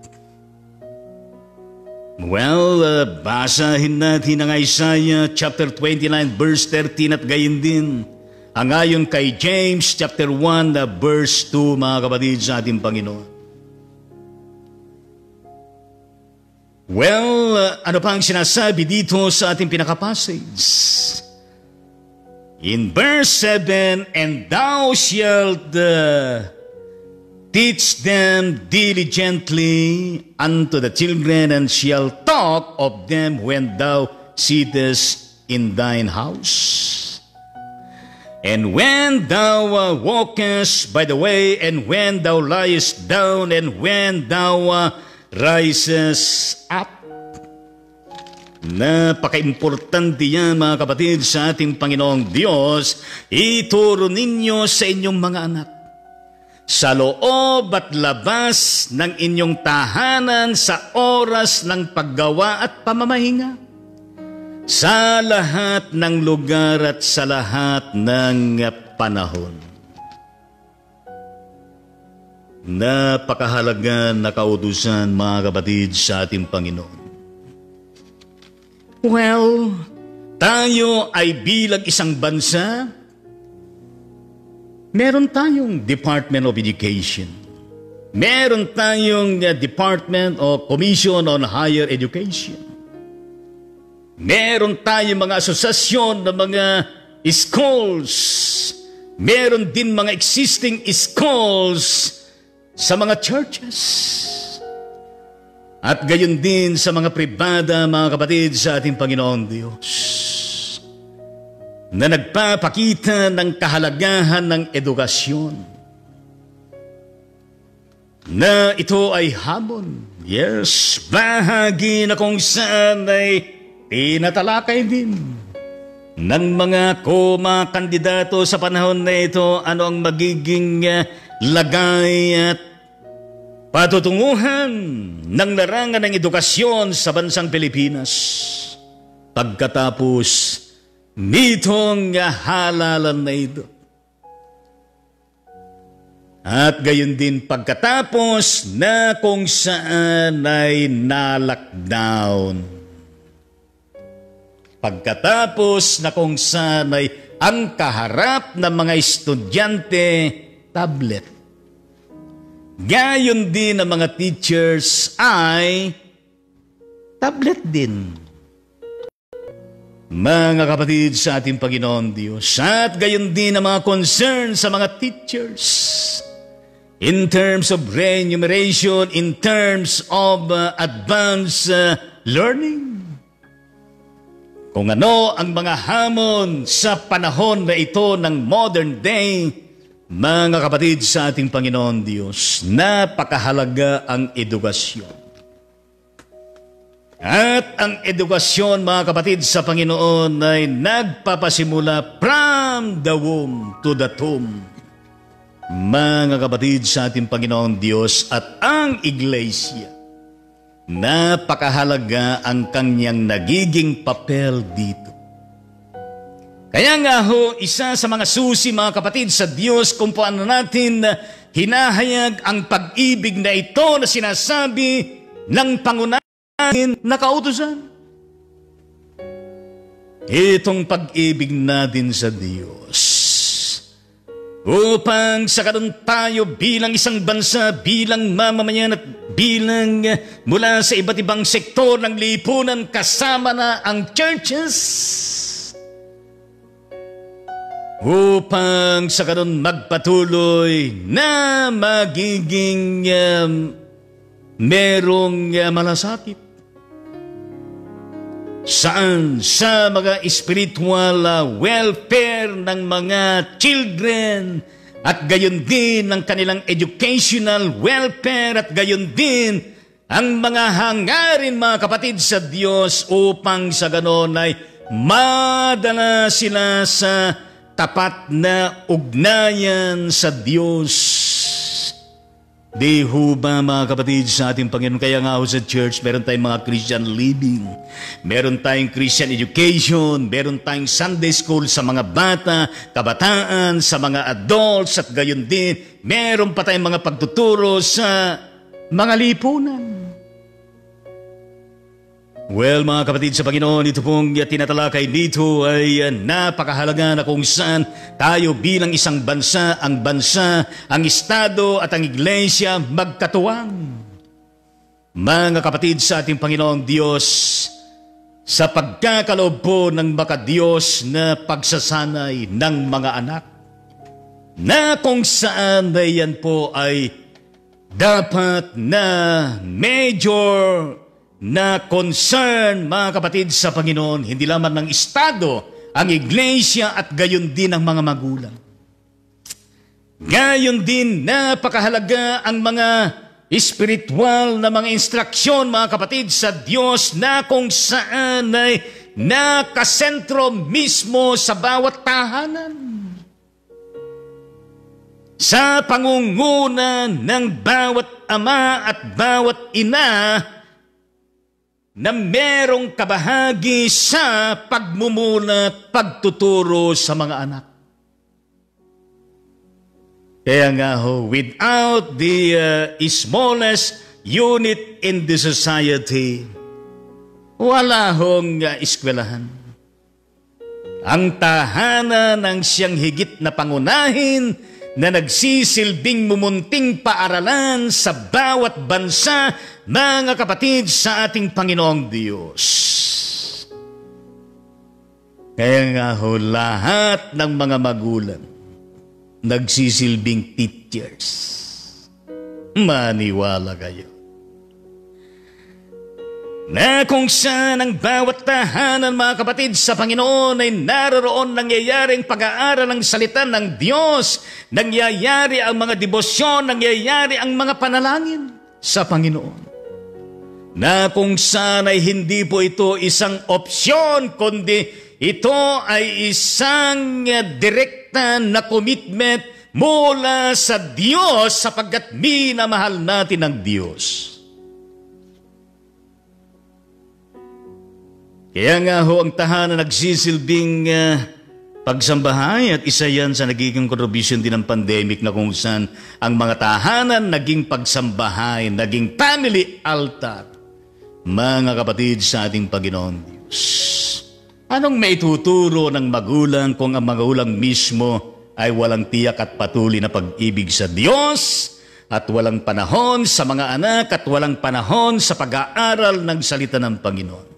Well, basahin natin ang Isaiah chapter 29 verse 13 at gayon din ang ayon kay James chapter 1 verse 2, mga kapatid sa ating Panginoon. Well, ano pa ang sinasabi dito sa ating pinaka-passage? In verse 7, and thou shalt teach them diligently unto the children, and shalt talk of them when thou sittest in thine house. And when thou walkest by the way, and when thou liest down, and when thou rises up. Napaka-importante yan, mga kapatid sa ating Panginoong Diyos. Ituro ninyo sa inyong mga anak, sa loob at labas ng inyong tahanan, sa oras ng paggawa at pamamahinga, sa lahat ng lugar at sa lahat ng panahon. Napakahalaga na kautusan, mga kapatid, sa ating Panginoon. Well, tayo ay bilang isang bansa, meron tayong Department of Education. Meron tayong Department of Commission on Higher Education. Meron tayong mga asosasyon ng mga schools. Meron din mga existing schools sa mga churches. At gayon din sa mga pribada, mga kapatid, sa ating Panginoon Diyos, na nagpapakita ng kahalagahan ng edukasyon. Na ito ay hamon. Yes, bahagi na kung saan ay tinatalakay din ng mga kandidato sa panahon na ito, ano ang magiging lagay at patutunguhan ng larangan ng edukasyon sa bansang Pilipinas. Pagkatapos nitong halalan na ito. At gayon din pagkatapos na kung saan ay na-lockdown. Pagkatapos na kung saan ay ang kaharap ng mga estudyante, tablet. Gayon din ang mga teachers ay tablet din. Mga kapatid sa ating Panginoon Diyos, at gayon din ang mga concern sa mga teachers in terms of remuneration, in terms of advanced learning. Kung ano ang mga hamon sa panahon na ito ng modern day, mga kapatid sa ating Panginoon Diyos, napakahalaga ang edukasyon. At ang edukasyon, mga kapatid sa Panginoon, ay nagpapasimula from the womb to the tomb. Mga kapatid sa ating Panginoon Diyos, at ang Iglesia, napakahalaga ang kanyang nagiging papel dito. Kaya nga ho, isa sa mga susi, mga kapatid, sa Diyos kung paano natin hinahayag ang pag-ibig na ito na sinasabi ng pangunahin na kautusan. Itong pag-ibig natin sa Diyos, upang sa ganun tayo bilang isang bansa, bilang mamamayan at bilang mula sa iba't ibang sektor ng lipunan, kasama na ang churches, upang sa ganun magpatuloy na magiging merong malasakit. Saan? Sa mga spiritual welfare ng mga children, at gayon din ang kanilang educational welfare, at gayon din ang mga hangarin, mga kapatid sa Diyos, upang sa ganon ay madala sila sa tapat na ugnayan sa Diyos. Di ho ba, mga kapatid sa ating Panginoon? Kaya nga ho sa church, meron tayong mga Christian living, meron tayong Christian education, meron tayong Sunday school sa mga bata, kabataan, sa mga adults, at gayon din, meron pa tayong mga pagtuturo sa mga lipunan. Well, mga kapatid sa Panginoon, ito pong tinatalakay dito ay napakahalaga na kung saan tayo bilang isang bansa, ang Estado at ang Iglesia magkatuwang. Mga kapatid sa ating Panginoong Diyos, sa pagkakaloob po ng makadiyos na pagsasanay ng mga anak, na kung saan na yan po ay dapat na major na concern, mga kapatid sa Panginoon, hindi lamang ng Estado, ang Iglesia, at gayon din ang mga magulang. Gayon din, napakahalaga ang mga espiritual na mga instruksyon, mga kapatid sa Diyos, na kung saan ay nakasentro mismo sa bawat tahanan. Sa pangunguna ng bawat ama at bawat ina, na merong kabahagi sa pagmumuna at pagtuturo sa mga anak. Kaya nga ho, without the smallest unit in the society, wala hong eskwelahan. Ang tahanan ng siyang higit na pangunahin na nagsisilbing mumunting paaralan sa bawat bansa, mga kapatid, sa ating Panginoong Diyos. Kaya nga ho, lahat ng mga magulang nagsisilbing teachers. Maniwala kayo na kung saan ang bawat tahanan, mga kapatid, sa Panginoon ay naroon nangyayaring pag-aaral ng salita ng Diyos, nangyayari ang mga debosyon, nangyayari ang mga panalangin sa Panginoon. Na kung saan ay hindi po ito isang opsyon, kundi ito ay isang direkta na commitment mula sa Diyos, sapagkat minamahal natin ang Diyos. Kaya nga ho, ang tahanan nagsisilbing pagsambahay, at isa yan sa nagiging contribution din ng pandemic, na kung saan ang mga tahanan naging pagsambahay, naging family altar, mga kapatid, sa ating Panginoon Diyos. Anong maituturo ng magulang kung ang magulang mismo ay walang tiyak at patuloy na pag-ibig sa Diyos, at walang panahon sa mga anak, at walang panahon sa pag-aaral ng salita ng Panginoon?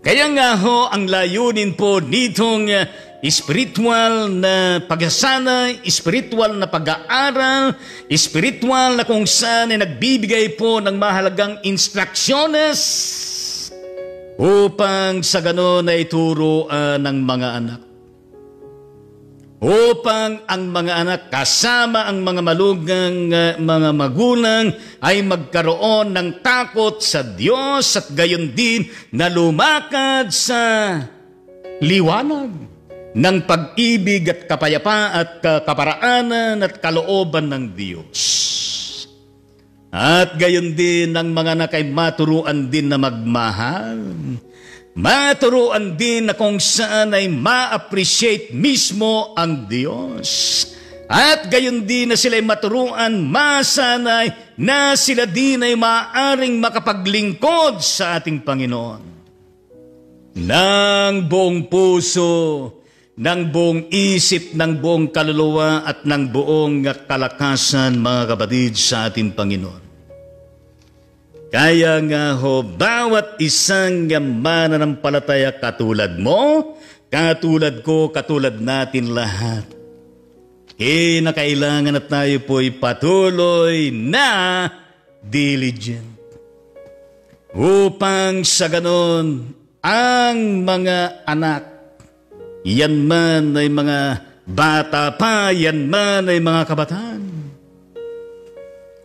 Kaya nga ho, ang layunin po nitong spiritual na pagsasanay, spiritual na pag-aaral, spiritual na kung saan ay nagbibigay po ng mahalagang instructions upang sa ganon ay turuan ng mga anak. Upang ang mga anak kasama ang mga malugang mga magulang ay magkaroon ng takot sa Diyos, at gayon din na lumakad sa liwanag ng pag-ibig at kapayapaan at kaparaanan at kalooban ng Diyos. At gayon din ang mga anak ay maturuan din na magmahal. Maturuan din na kung saan ay ma-appreciate mismo ang Diyos. At gayon din na sila ay maturuan, masanay na sila din ay maaaring makapaglingkod sa ating Panginoon ng buong puso, ng buong isip, ng buong kaluluwa, at ng buong kalakasan, mga kapatid, sa ating Panginoon. Kaya nga ho, bawat isang mananampalataya katulad mo, katulad ko, katulad natin lahat, kinakailangan na tayo po'y patuloy na diligent. Upang sa ganon, ang mga anak, yan man ay mga bata pa, yan man ay mga kabataan,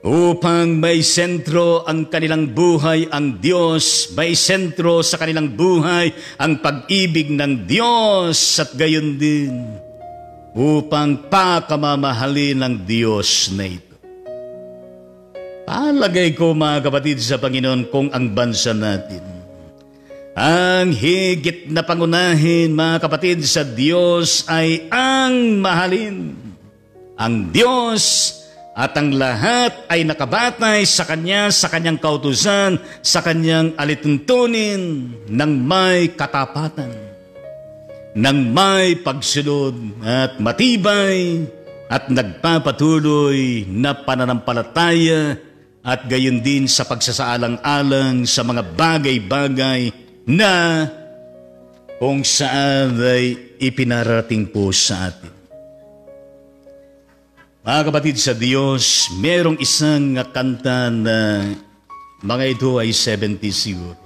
upang may sentro ang kanilang buhay ang Diyos, may sentro sa kanilang buhay ang pag-ibig ng Diyos, at gayon din upang pakamamahalin ng Diyos na ito. Palagay ko, mga kapatid sa Panginoon, kung ang bansa natin ang higit na pangunahin, mga kapatid, sa Diyos ay ang mahalin ang Diyos, at ang lahat ay nakabatay sa Kanya, sa Kanyang kautusan, sa Kanyang alituntunin, ng may katapatan, ng may pagsunod at matibay at nagpapatuloy na pananampalataya, at gayon din sa pagsasaalang-alang sa mga bagay-bagay na kung saan ay ipinarating po sa atin. Mga kapatid sa Diyos, merong isang kanta na mga ito ay 70s siguro.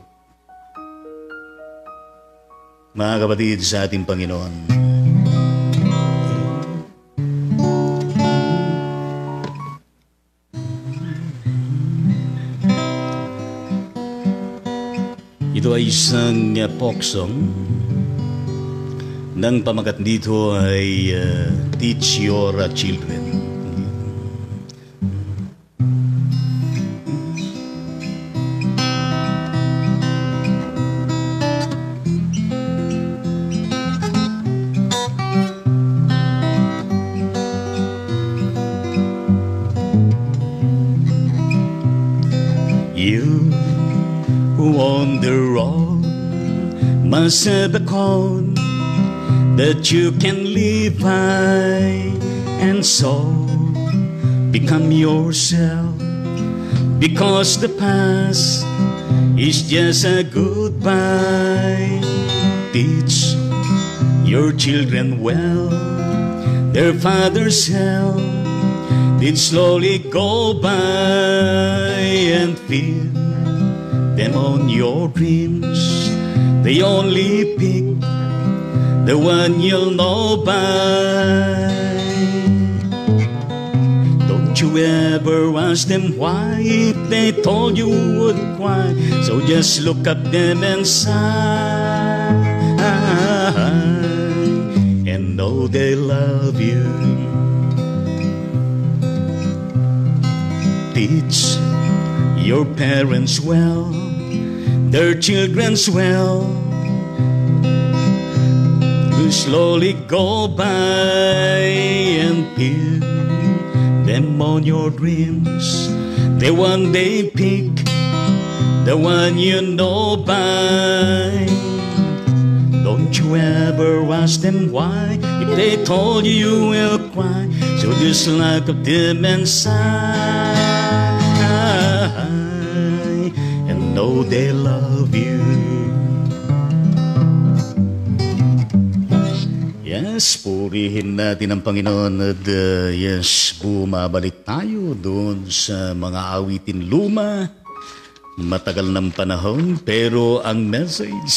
Mga kapatid sa ating Panginoon, ito ay isang folk song. Nang pamagat dito ay Teach Your Children. On the road must have a code that you can live by, and so become yourself, because the past is just a goodbye. Teach your children well, their father's hell did slowly go by, and feed them on your dreams. They only pick the one you'll know by. Don't you ever ask them why, if they told you would cry. So just look at them and sigh, and know they love you. Teach your parents well, their children's well, who slowly go by, and pin them on your dreams. They one day pick the one you know by. Don't you ever ask them why, if they told you you will cry. So just look at them and sigh, and know they love you. Yes, purihin natin ang Panginoon at yes, bumabalik tayo doon sa mga awitin luma, matagal ng panahon, pero ang message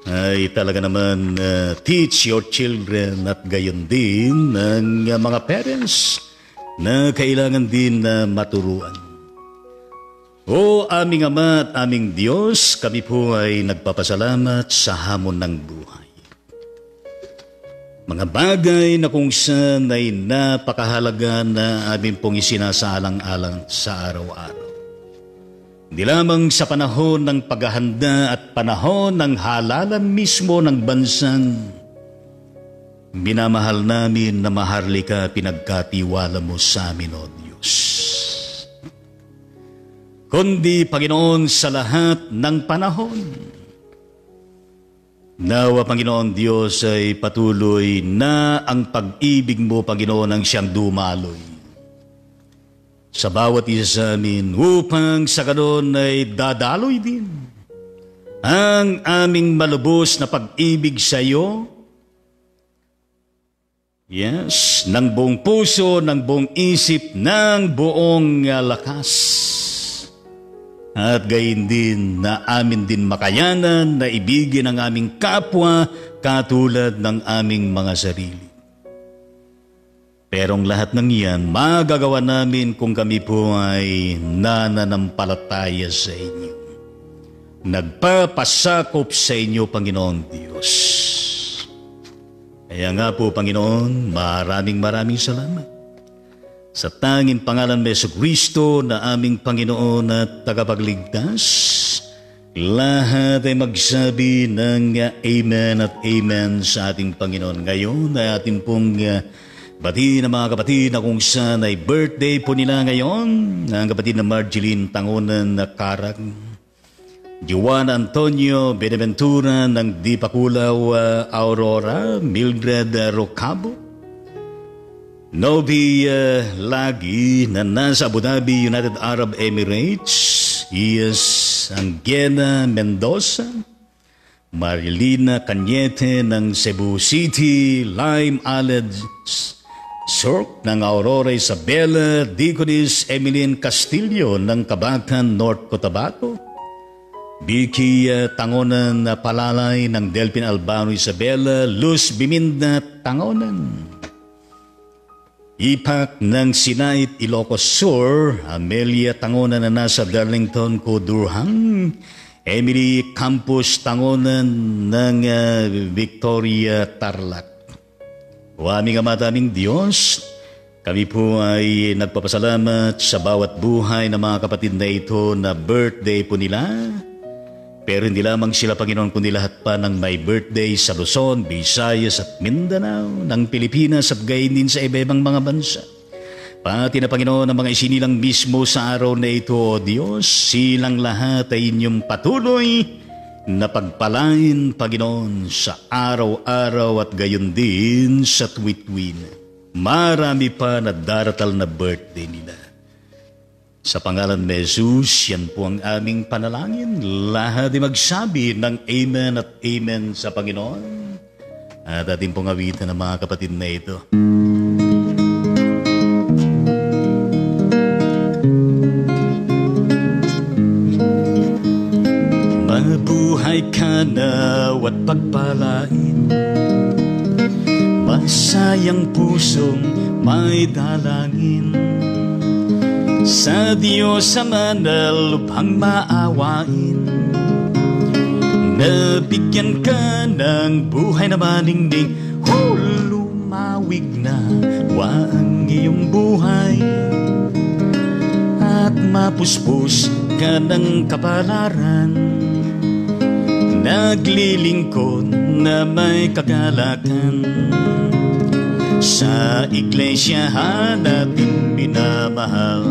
ay talaga naman teach your children, at gayon din ng mga parents na kailangan din na maturuan. O aming Ama at aming Diyos, kami po ay nagpapasalamat sa hamon ng buhay. Mga bagay na kung saan ay napakahalaga na amin pong isinasaalang-alang sa araw-araw. Hindi lamang sa panahon ng paghahanda at panahon ng halalan mismo ng bansang minamahal namin na maharlika, pinagkatiwala mo sa amin, O Diyos. Kundi, Panginoon, sa lahat ng panahon, nawa, Panginoon Diyos, ay patuloy na ang pag-ibig mo, Panginoon, ang siyang dumaloy sa bawat isa sa amin, upang sa ganon ay dadaloy din ang aming malubos na pag-ibig sa iyo. Yes, ng buong puso, ng buong isip, ng buong lakas. At gayon din na amin din makayanan na ibigin ang aming kapwa katulad ng aming mga sarili. Pero ang lahat ng iyan, magagawa namin kung kami po ay nananampalataya sa inyo. Nagpapasakop sa inyo, Panginoon Diyos. Kaya nga po, Panginoon, maraming salamat sa tanging pangalan ni Jesucristo na aming Panginoon at tagapagligtas. Lahat ay magsabi ng Amen at Amen sa ating Panginoon. Ngayon ay ating pong batiin ng mga kapatid na kung saan ay birthday po nila ngayon. Ang kapatid na Marjeline Tangonan na Karag, Juan Antonio Benaventura ng Dipakulaw, Aurora, Mildred Rocabo, Novi Lagi na nasa Abu Dhabi, United Arab Emirates, Angena Mendoza, Marilina Cañete ng Cebu City, Lime Aled Sork ng Aurora Isabela, Diconis Emilien Castillo ng Kabakan, North Cotabato, Vicky Tangonan Palalay ng Delphin Albano Isabela, Luz Biminda Tangonan, Ipak ng Sinait Ilocos Sur, Amelia Tangonan na nasa Darlington, Kudurhang, Emily Campos Tangonan ng Victoria, Tarlac. O aming Ama at aming Diyos, kami po ay nagpapasalamat sa bawat buhay ng mga kapatid na ito na birthday po nila. Pero hindi lamang sila, Panginoon, kundi lahat pa ng may birthday sa Luzon, Visayas at Mindanao, ng Pilipinas at gayon din sa iba-ibang mga bansa. Pati na Panginoon ang mga isinilang mismo sa araw na ito, O Diyos, silang lahat ay inyong patuloy na pagpalain, Panginoon, sa araw-araw at gayon din sa tuwid-tuwid. Marami pa na daratal na birthday nila. Sa pangalan ni Jesus, yan po ang aming panalangin. Lahat ay magsabi ng Amen at Amen sa Panginoon. At ating pong awitan ng mga kapatid na ito. Mabuhay ka nawat pagpalain, masayang pusong may dalangin. Sa Diyos Ama na lubhang maawain, nabigyan ka ng buhay na maningning. Lumawig na ang iyong buhay, at mapuspos ka ng kapalaran. Naglilingkod na may kagalakan, sa iglesyahan natin minamahal.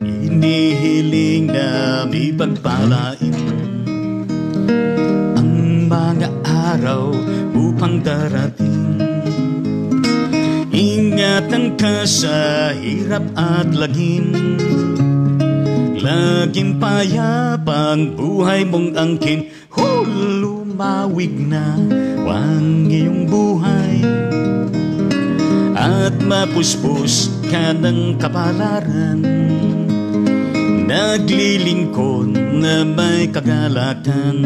Inihiling na may pagpalain ang mga araw upang darating. Ingatan ka sa hirap at lagim, laging payapang buhay mong angkin. Lumawig na ang iyong buhay, at mapuspos ka ng kapalaran. Naglilingkod na may kagalakan,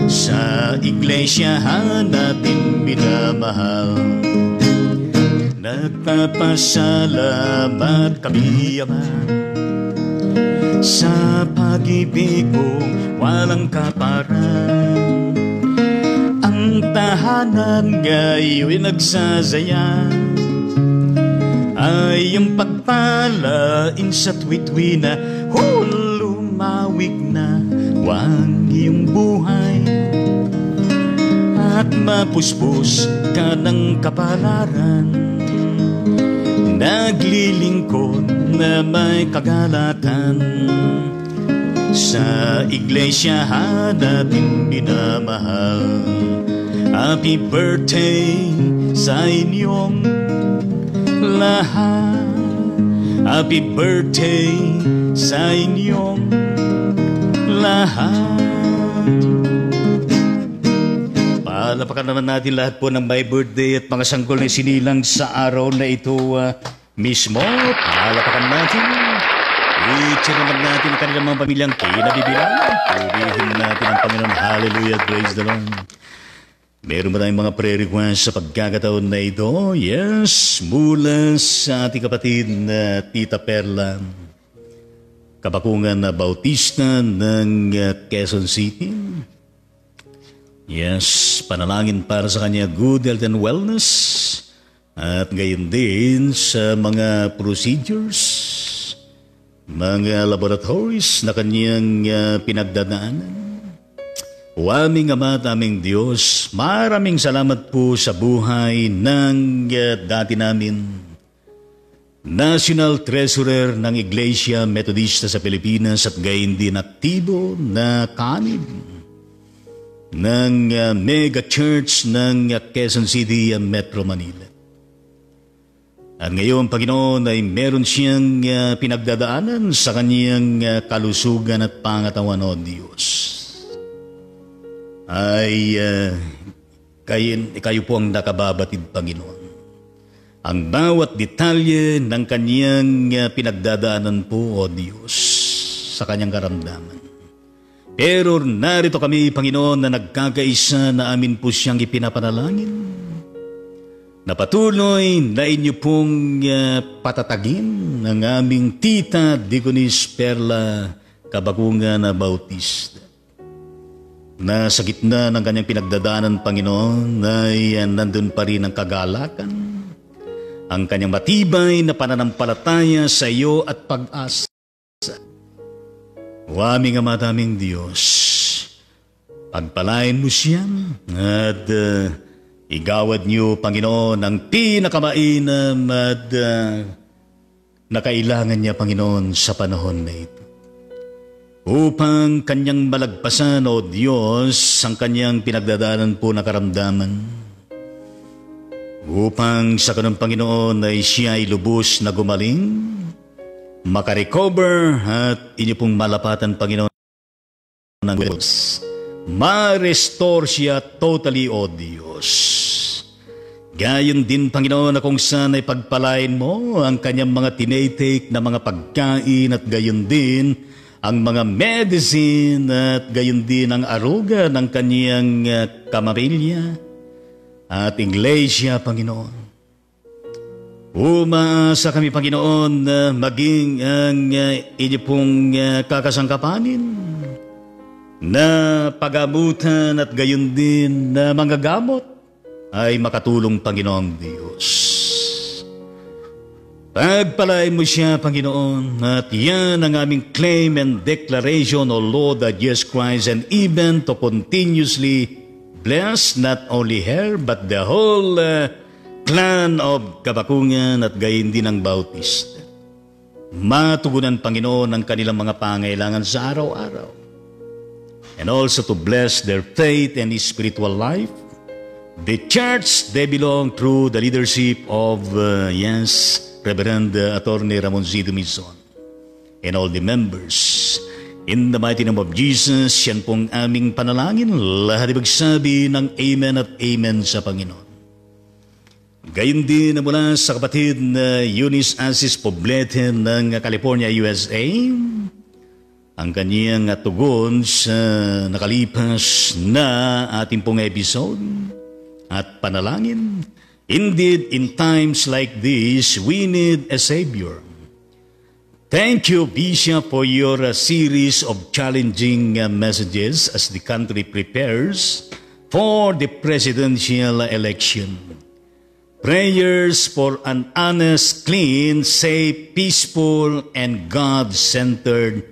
sa iglesyahan natin minamahal. Nagpapasalamat kami, Ama, sa pag-ibig mong walang kaparan. Ang tahanan ngayon nagsasaya, ay yung pagpalain sa tuwi-tuwi na. Lumawig na ang iyong buhay, at mapuspos ka ng kapalaran. Naglilingkod na may kagalakan, sa iglesyahan natin minamahal. Happy birthday sa inyong lahat. Happy birthday sa inyong lahat. Palapakan naman natin lahat po ng may birthday at mga sanggol na sinilang sa araw na ito mismo. Palapakan natin. I-cheer naman natin ang kanilang mga pamilyang kinabibilang. Purihin natin ang Panginoon. Hallelujah, praise the Lord. Meron ba tayong mga prayer requests sa pagkakataon na ito? Yes, mula sa ating kapatid na Tita Perla, Kabakungan na Bautista ng Quezon City. Yes, panalangin para sa kanya good health and wellness, at gayon din sa mga procedures, mga laboratories na kanyang pinagdadaanan. O aming Ama at aming Diyos, maraming salamat po sa buhay ng dati namin National Treasurer ng Iglesia Metodista sa Pilipinas, at gayon din aktibo na kanib ng Mega Church ng Quezon City, Metro Manila. At ngayon, Panginoon, ay meron siyang pinagdadaanan sa kanyang kalusugan at pangatawan, O Diyos. Ay kayo po ang nakababatid, Panginoon. Ang bawat detalye ng kanyang pinagdadaanan po, O Diyos, sa kanyang karamdaman. Pero narito kami, Panginoon, na nagkakaisa na amin po siyang ipinapanalangin, na patuloy na inyo pong patatagin ng aming Tita Diconis Perla Kabakungan na Bautista, na sa gitna ng kanyang pinagdadaanan, Panginoon, ay nandun pa rin ang kagalakan, ang kanyang matibay na pananampalataya sa iyo at pag-asa. O aming Ama at aming Diyos, pagpalain mo siya, at Igawad niyo, Panginoon, ang pinakamainam at nakailangan niya, Panginoon, sa panahon na ito. Upang kanyang malagpasan, O Diyos, ang kanyang pinagdadaanan po na karamdaman. Upang sa kanong Panginoon ay siya ay lubos na gumaling, makarecover at inyo pong malapatan, Panginoon, ng Diyos. Ma-restore siya totally, O Diyos. Gayon din, Panginoon, na kung saan ay pagpalain mo ang kanyang mga tinitake na mga pagkain at gayon din ang mga medicine at gayon din ang aruga ng kanyang kamamilya at iglesia, Panginoon. Umaasa kami, Panginoon, na maging ang inyo pong kakasangkapanin na pagamutan at gayon din na mga gamot ay makatulong, Panginoong Diyos. Pagpalain mo siya, Panginoon, at yan ang aming claim and declaration, O Lord, that Jesus Christ, and even to continuously bless not only her, but the whole clan of Kabakungan at gayon din ang Bautista. Matugunan, Panginoon, ang kanilang mga pangailangan sa araw-araw. And also to bless their faith and spiritual life. The church, they belong through the leadership of, Reverend Attorney Ramon Z. Dumizon and all the members. In the mighty name of Jesus, yan pong aming panalangin. Lahat ibagsabi ng Amen at Amen sa Panginoon. Gayon din na mula sa kapatid na Eunice Asis Poblete ng California, USA, ang kanyang tugon sa nakalipas na ating pong episode at panalangin. Indeed, in times like this, we need a Savior. Thank you, Bishop, for your series of challenging messages as the country prepares for the presidential election. Prayers for an honest, clean, safe, peaceful, and God-centered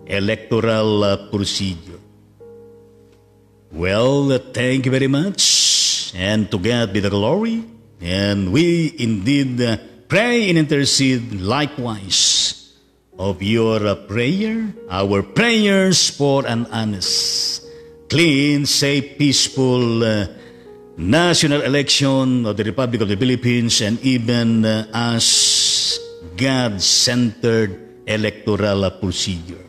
electoral procedure. Well, thank you very much, and to God be the glory. And we indeed pray and intercede likewise of your prayer, our prayers for an honest, clean, safe, peaceful national election of the Republic of the Philippines, and even as God-centered electoral procedure.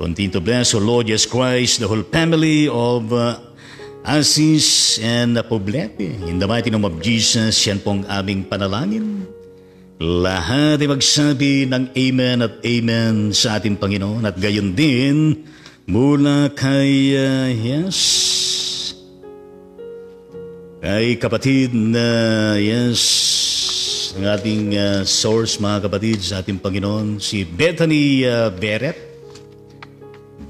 Continue to bless, O Lord Jesus Christ, the whole family of Asis and Poblete. In the mighty name of Jesus, yan pong aming panalangin. Lahat ay magsabi ng Amen at Amen sa ating Panginoon. At gayon din, mula kay, kay kapatid na, ang ating source, mga kapatid, sa ating Panginoon, si Bethany Beret.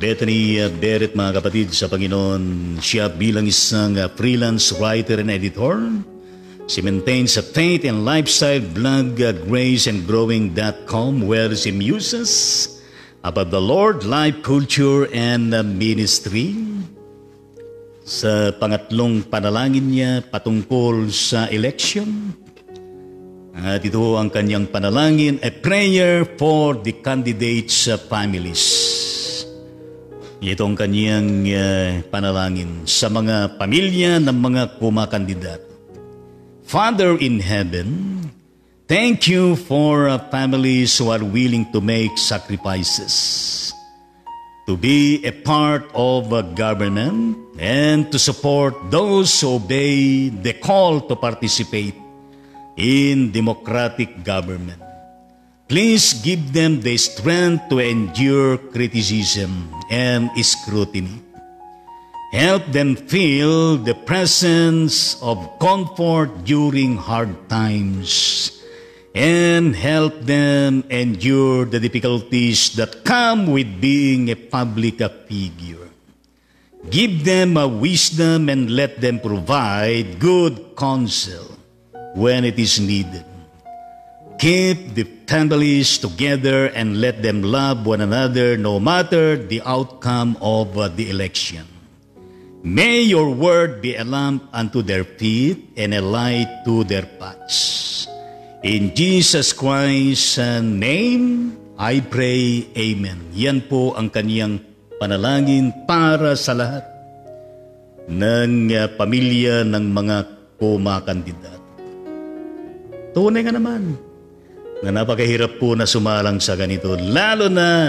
Bethany Beret, mga kapatid sa Panginoon, siya bilang isang freelance writer and editor. She maintains a faith and lifestyle blog, graceandgrowing.com, where she muses about the Lord, life, culture, and ministry. Sa pangatlong panalangin niya patungkol sa election. At ito ang kanyang panalangin, a prayer for the candidates' families. Ito ang kanyang panalangin sa mga pamilya ng mga kumakandidato. Father in heaven, thank you for families who are willing to make sacrifices, to be a part of a government, and to support those who obey the call to participate in democratic government. Please give them the strength to endure criticism and scrutiny. Help them feel the presence of comfort during hard times, and help them endure the difficulties that come with being a public figure. Give them a wisdom and let them provide good counsel when it is needed. Keep the families together and let them love one another no matter the outcome of the election. May your word be a lamp unto their feet and a light to their paths. In Jesus Christ's name, I pray, Amen. Yan po ang kaniyang panalangin para sa lahat ng pamilya ng mga kumakandidato. Tunay nga naman na napakahirap po na sumalang sa ganito, lalo na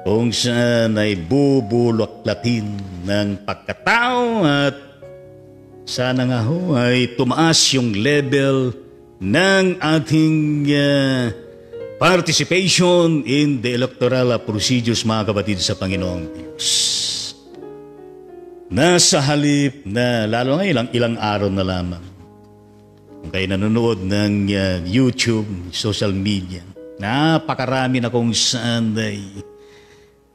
kung saan ay bubulaklatin ng pagkatao at sana nga ho ay tumaas yung level ng ating participation in the electoral procedures, mga kapatid sa Panginoong Diyos. Nasa halip na lalo nga ilang araw na lamang, kung kayo nanonood ng YouTube, social media, napakarami na kung saan ay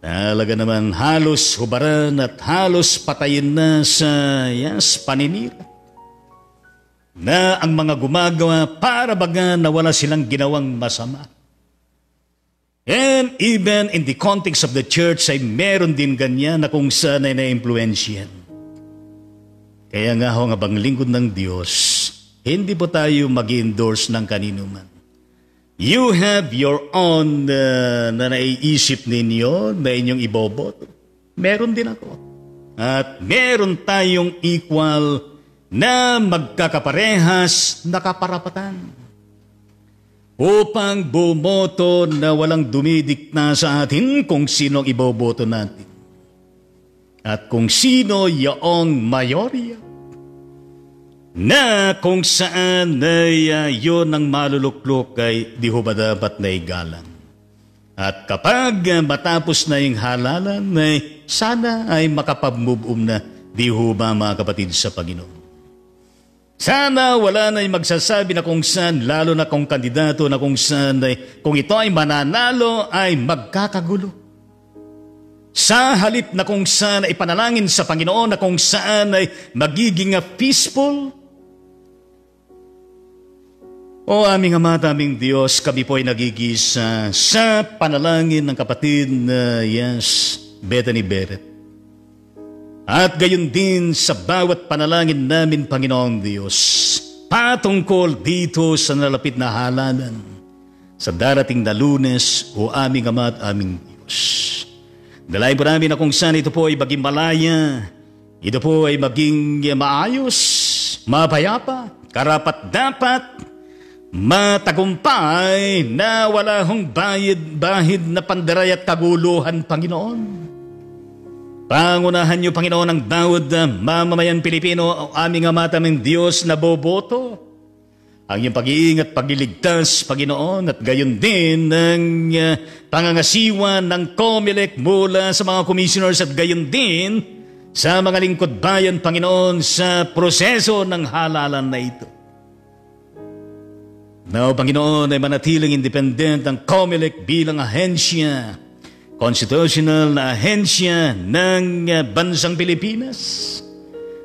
talaga naman halos hubaran at halos patayin na sa paninira na ang mga gumagawa para baga na wala silang ginawang masama. And even in the context of the church ay meron din ganyan na kung saan ay na-influensyan. Kaya nga ho, nga bang lingkod ng Diyos, hindi po tayo mag-endorse ng kanino man. You have your own na naiisip ninyo na inyong iboboto. Meron din ako. At meron tayong equal na magkakaparehas na kaparapatan upang bumoto na walang dumidikta sa atin kung sino ang iboboto natin. At kung sino yaong mayorya na kung saan ay yun ang maluluklok ay di ho ba dapat na igalang. At kapag matapos na yung halalan ay sana ay makapag-move na di ho ba mga kapatid sa Panginoon. Sana wala na yung magsasabi na kung saan, lalo na kung kandidato na kung saan ay kung ito ay mananalo ay magkakagulo. Sa halip na kung saan ay panalangin sa Panginoon na kung saan ay magiging peaceful. O aming Ama, aming Diyos, kami po ay nagigisa sa panalangin ng kapatid na Bethany Beret. At gayon din sa bawat panalangin namin, Panginoong Diyos, patungkol dito sa nalapit na halalan sa darating na Lunes, o aming Ama at aming Diyos. Dalayan po namin na kung saan ito po ay maging malaya, ito po ay maging maayos, mapayapa, karapat-dapat, matagumpay na wala hong bahid na pandaray at kaguluhan, Panginoon. Pangunahan niyo, Panginoon, ang bawat mamamayan Pilipino, aming Ama at aming Diyos na boboto. Ang iyong pag-iingat, pagliligtas, Panginoon, at gayon din ng pangangasiwa ng COMELEC mula sa mga commissioners at gayon din sa mga lingkod bayan, Panginoon, sa proseso ng halalan na ito. Now, Panginoon, ay manatiling independent ang COMELEC bilang ahensya, constitutional na ahensya ng bansang Pilipinas,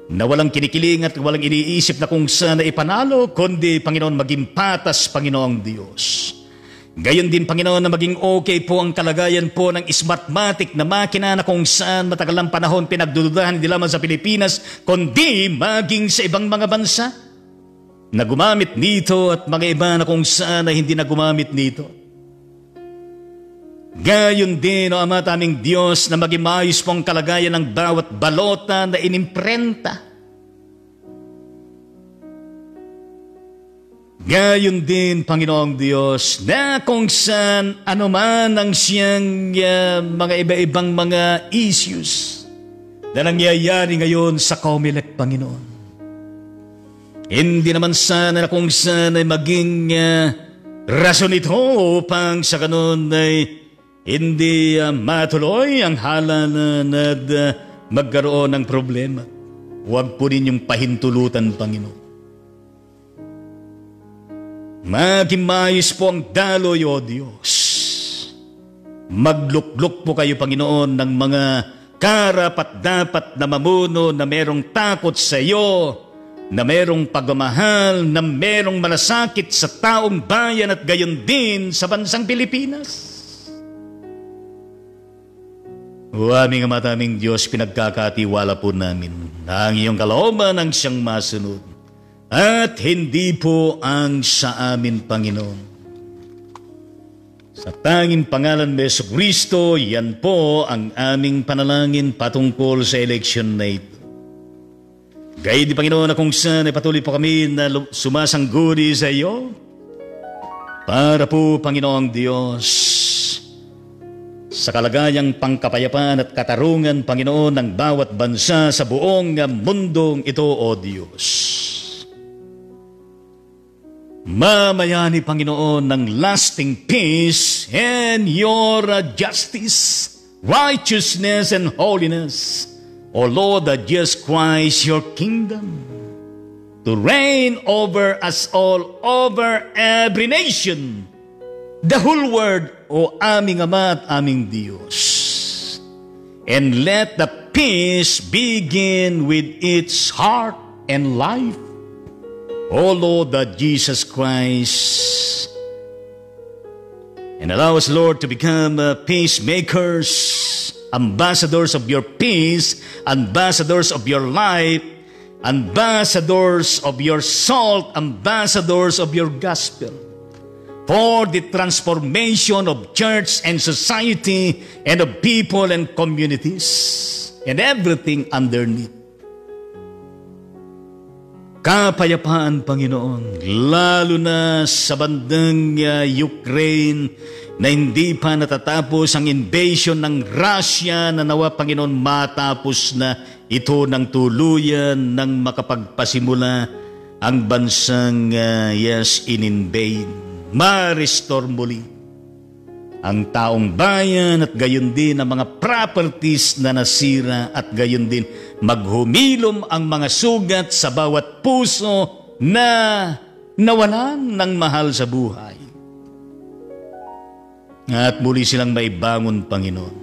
na walang kinikiling at walang iniisip na kung saan na ipanalo, kundi, Panginoon, maging patas, Panginoong Diyos. Gayon din, Panginoon, na maging okay po ang kalagayan po ng Smartmatic na makina na kung saan matagalang panahon pinagdududahan hindi lamang sa Pilipinas, kundi maging sa ibang mga bansa na gumamit nito at mga iba na kung saan na hindi na gumamit nito. Gayon din, o Ama at aming Diyos, na maging maayos pong kalagayan ng bawat balota na inimprenta. Gayon din, Panginoong Diyos, na kung saan anuman ang siyang mga iba-ibang mga issues na nangyayari ngayon sa COMELEC, Panginoon. Hindi naman sana na kung saan ay maging rason ito upang sa ganun ay hindi matuloy ang halalan at magkaroon ng problema. Huwag po ninyong pahintulutan, Panginoon. Maging maayos po ang daloy, O Diyos. Magluklok po kayo, Panginoon, ng mga karapat-dapat na mamuno na merong takot sa iyo, na merong pagmamahal, na merong malasakit sa taong bayan at gayon din sa bansang Pilipinas. O aming Ama at aming Diyos, pinagkakatiwala po namin na ang iyong kalooban ang siyang masunod. At hindi po ang sa amin, Panginoon. Sa tanging pangalan ni Jesucristo, yan po ang aming panalangin patungkol sa eleksyon na ito. Gayun di Panginoon na kung saan ay patuloy po kami na sumasangguni sa iyo. Para po, Panginoong Diyos, sa kalagayang pangkapayapaan at katarungan, Panginoon, ng bawat bansa sa buong mundong ito, O Diyos. Mamayani, Panginoon, ng lasting peace and your justice, righteousness, and holiness, O Lord, that Jesus Christ, your kingdom, to reign over us all, over every nation, the whole world, O aming Ama at aming Diyos. And let the peace begin with its heart and life. O Lord, that Jesus Christ, and allow us, Lord, to become peacemakers, ambassadors of your peace, ambassadors of your life, ambassadors of your salt, ambassadors of your gospel, for the transformation of church and society and of people and communities and everything underneath. Kapayapaan, Panginoon, lalo na sa bandang Ukraine na hindi pa natatapos ang invasion ng Russia, na nawa, Panginoon, matapos na ito ng tuluyan nang makapagpasimula ang bansang in-invade. Ma-restore muli ang taong bayan at gayon din ang mga properties na nasira at gayon din maghumilom ang mga sugat sa bawat puso na nawalan ng mahal sa buhay. At muli silang maibangon, Panginoon.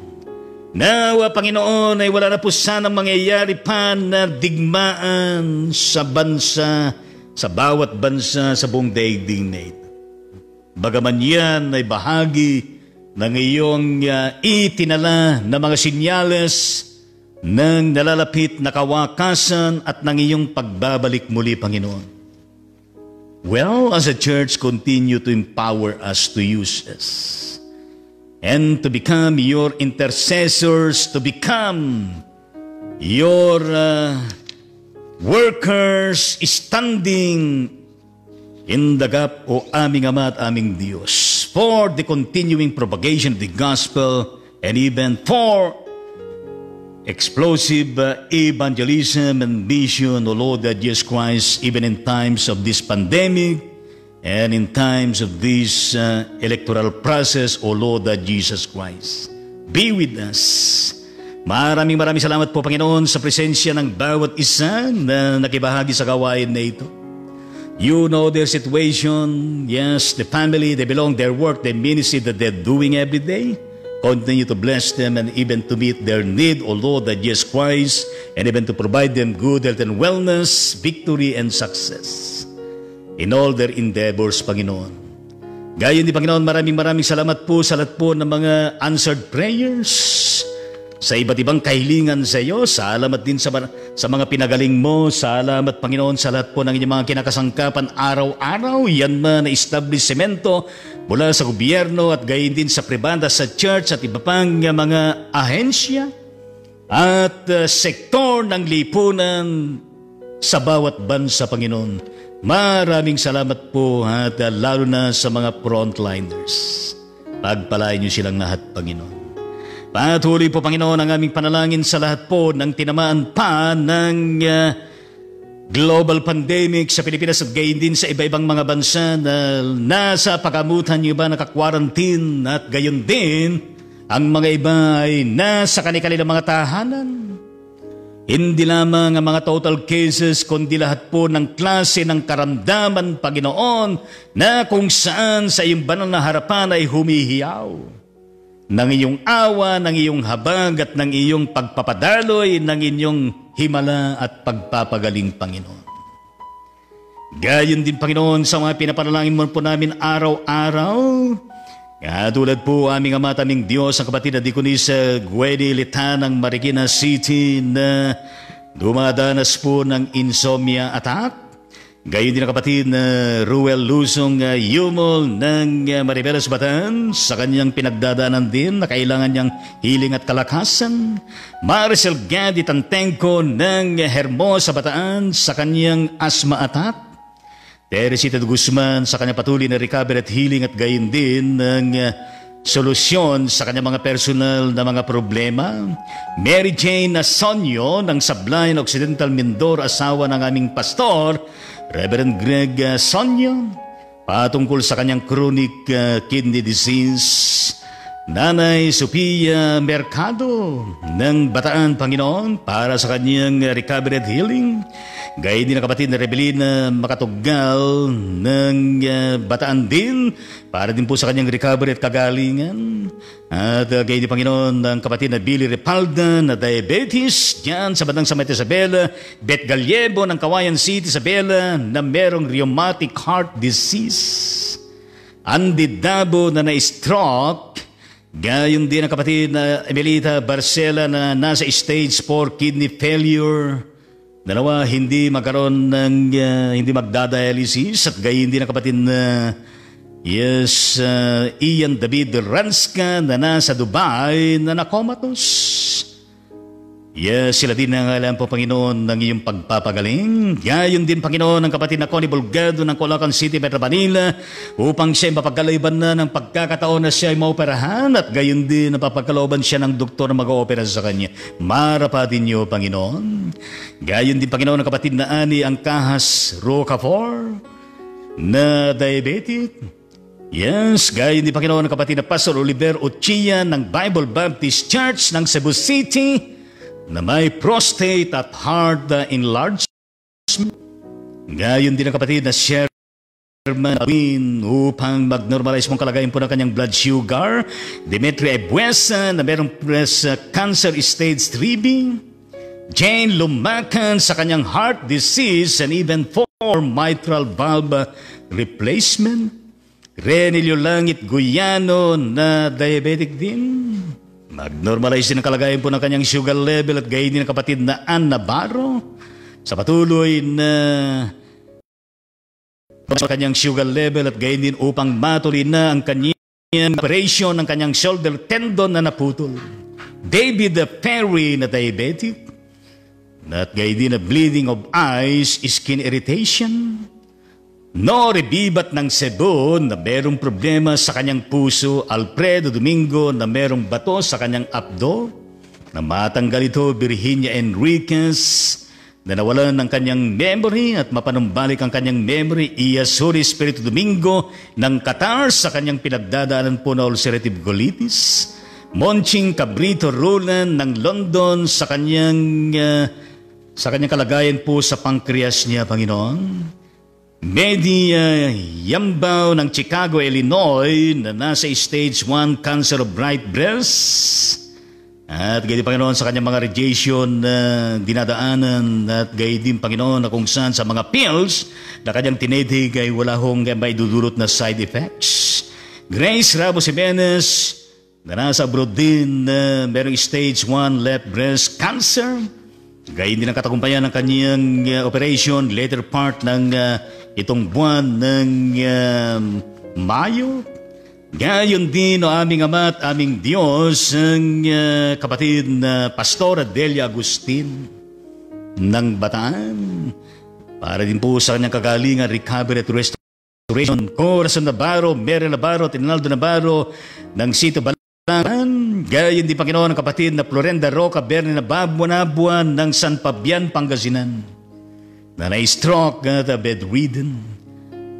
Nawa, Panginoon, ay wala na po sanang mangyayari pa na digmaan sa bansa, sa bawat bansa sa buong daigdig na ito. Bagaman yan ay bahagi ng iyong itinala na mga sinyales ng nalalapit na kawakasan at ng iyong pagbabalik muli, Panginoon. Well, as a church, continue to empower us to use us and to become your intercessors, to become your workers standing in the gap, O aming Ama at aming Diyos, for the continuing propagation of the gospel and even for explosive evangelism and mission, O Lord, that Jesus Christ, even in times of this pandemic and in times of this electoral process, O Lord, that Jesus Christ, be with us. Maraming salamat po, Panginoon, sa presensya ng bawat isa na nakibahagi sa gawain na ito. You know their situation, yes, the family, they belong, their work, their ministry that they're doing every day. Continue to bless them and even to meet their need, O Lord, that Jesus Christ, and even to provide them good health and wellness, victory and success in all their endeavors, Panginoon. Gayon din, Panginoon, maraming salamat po sa lahat po ng mga answered prayers, sa iba't ibang kahilingan sa iyo. Salamat din sa mga pinagaling mo. Salamat, Panginoon, sa lahat po ng inyong mga kinakasangkapan araw-araw. Yan man na establishmento mula sa gobyerno at gayon din sa pribanda, sa church at iba pang mga ahensya at sektor ng lipunan sa bawat bansa, Panginoon. Maraming salamat po at lalo na sa mga frontliners. Pagpalain niyo silang lahat, Panginoon. Patuloy po, Panginoon, ang aming panalangin sa lahat po ng tinamaan pa ng global pandemic sa Pilipinas at gayon din sa iba-ibang mga bansa na nasa pagamutan niyo ba naka-quarantine at gayon din ang mga iba ay nasa kanilang mga tahanan. Hindi lamang ang mga total cases kundi lahat po ng klase ng karamdaman, Panginoon, na kung saan sa iyong banal na harapan ay humihiyaw ng iyong awa, ng iyong habag at ng iyong pagpapadaloy, ng inyong himala at pagpapagaling, Panginoon. Gayon din, Panginoon, sa mga pinapanalangin mo po namin araw-araw, Tulad po aming Ama, aming Diyos, ang kapatid na Diconisa Guedi Litan ng Marikina City na dumadanas po ng insomnia attack. Gayon din ang kapatid na Ruel Luzong Yumol ng Maribeles Bataan sa kanyang pinagdadaanan din na kailangan niyang hiling at kalakasan. Maricel Gadi Tantengco ng Hermosa Bataan sa kanyang asthma attack. Teresita Guzman sa kanyang patuloy na recovery at healing at gayon din ng solusyon sa kanyang mga personal na mga problema. Mary Jane Nasonyo ng Sablayan Occidental Mindoro, asawa ng aming pastor, Reverend Greg Sonyo, patungkol sa kanyang chronic kidney disease. Nanay Sophia Mercado ng Bataan, Panginoon, para sa kanyang recovery at healing. Gayun din ang kapatid na Rebelina Makatugal ng Bataan din, para din po sa kanyang recovery at kagalingan. At gayun din, Panginoon, ang kapatid na Billy Repalda na diabetes dyan sa Batang Santa Isabela. Beth Gallego ng Kawayan City, Isabela, na merong rheumatic heart disease. Andy Dabo na na-stroke. Gayon din ang kapatid na Emelita Barcela na nasa stage 4 kidney failure. Dalawa, hindi magkaroon ng hindi magdadialysis. At gayon din ang kapatid na Ian David Ranska na nasa Dubai na nakomatos. Sila din ang alam po, Panginoon, ng iyong pagpapagaling. Gayon din, Panginoon, ang kapatid na Connie Bulgado ng Colacan City, Metro Manila, upang siya mapagkalooban na ng pagkakataon na siya ay maoperahan, at gayon din napapagkalooban siya ng doktor na mag-oopera sa kanya. Marapatin niyo, Panginoon. Gayon din, Panginoon, ang kapatid na Ani Angkahas Rocafort na diabetic. Gayon din, Panginoon, ang kapatid na Pastor Oliver Ochia ng Bible Baptist Church ng Cebu City na may prostate at heart enlargement. Gayon din ang kapatid na Sherman Alvin upang mag-normalize mong kalagayan po ng kanyang blood sugar. Dimitri Ebuesa na merong breast cancer stage 3B. Jane Lumacan sa kanyang heart disease and even for mitral valve replacement. Renilio Langit Guyano na diabetic din. Mag-normalize din ang kalagayan po ng kanyang sugar level, at gayon din ang kapatid na Ann Navarro sa patuloy na kanyang sugar level, at gayon din upang matuloy na ang kanyang operation ng kanyang shoulder tendon na naputol. David Perry na diabetic, at gayon din na bleeding of eyes, skin irritation. Nori Bibat ng Cebu na merong problema sa kanyang puso. Alfredo Domingo na merong bato sa kanyang abdo. Na matanggal ito, Virginia Enriquez na nawalan ng kanyang memory at mapanumbalik ang kanyang memory. Iyasuri Espiritu Domingo ng Qatar sa kanyang pinagdadaanan po na ulcerative colitis. Monching Cabrito Roland ng London sa kanyang kalagayan po sa pancreas niya, Panginoon. Medi Yambao ng Chicago, Illinois na nasa stage 1 cancer of right breast. At gayon din, Panginoon, sa kanyang mga radiation na dinadaanan, at gayon din, Panginoon, na kung saan sa mga pills na kanyang tinitig ay wala hong may dudulot na side effects. Grace Ramos Jimenez na nasa abroad din na merong stage 1 left breast cancer. Gayon din ang katagumpayan ng kanyang operation later part ng itong buwan ng Mayo. Gayon din, o aming Ama at aming Diyos, ang kapatid na Pastora Delia Agustin ng Bataan, para din po sa kanyang kagalingan, recovery at restoration. Corazon Navarro, Mary Navarro, Tinaldo Navarro ng Sito Balangan. Gayon din, Panginoon, ang kapatid na Florenda Roca Bernie na Babuanabuan ng San Fabian, Pangasinan, na na-stroke at bedridden.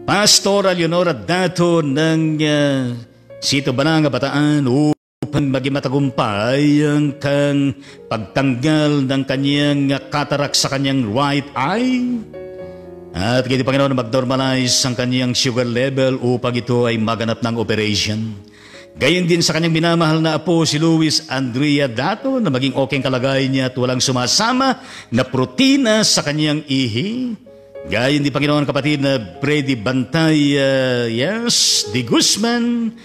Pastor Leonora Dato ng Sito Balanga, Bataan, upang maging matagumpay ang pagtanggal ng kanyang cataract sa kanyang right eye. At kaya, Panginoon, mag-normalize ang kanyang sugar level upang ito ay maganap ng operation. Gayon din sa kanyang minamahal na apo, si Luis Andrea Dato, na maging okay ang kalagayan niya at walang sumasama na protina sa kanyang ihi. Gayon din, Panginoon, kapatid na Freddy Bantay, De Guzman,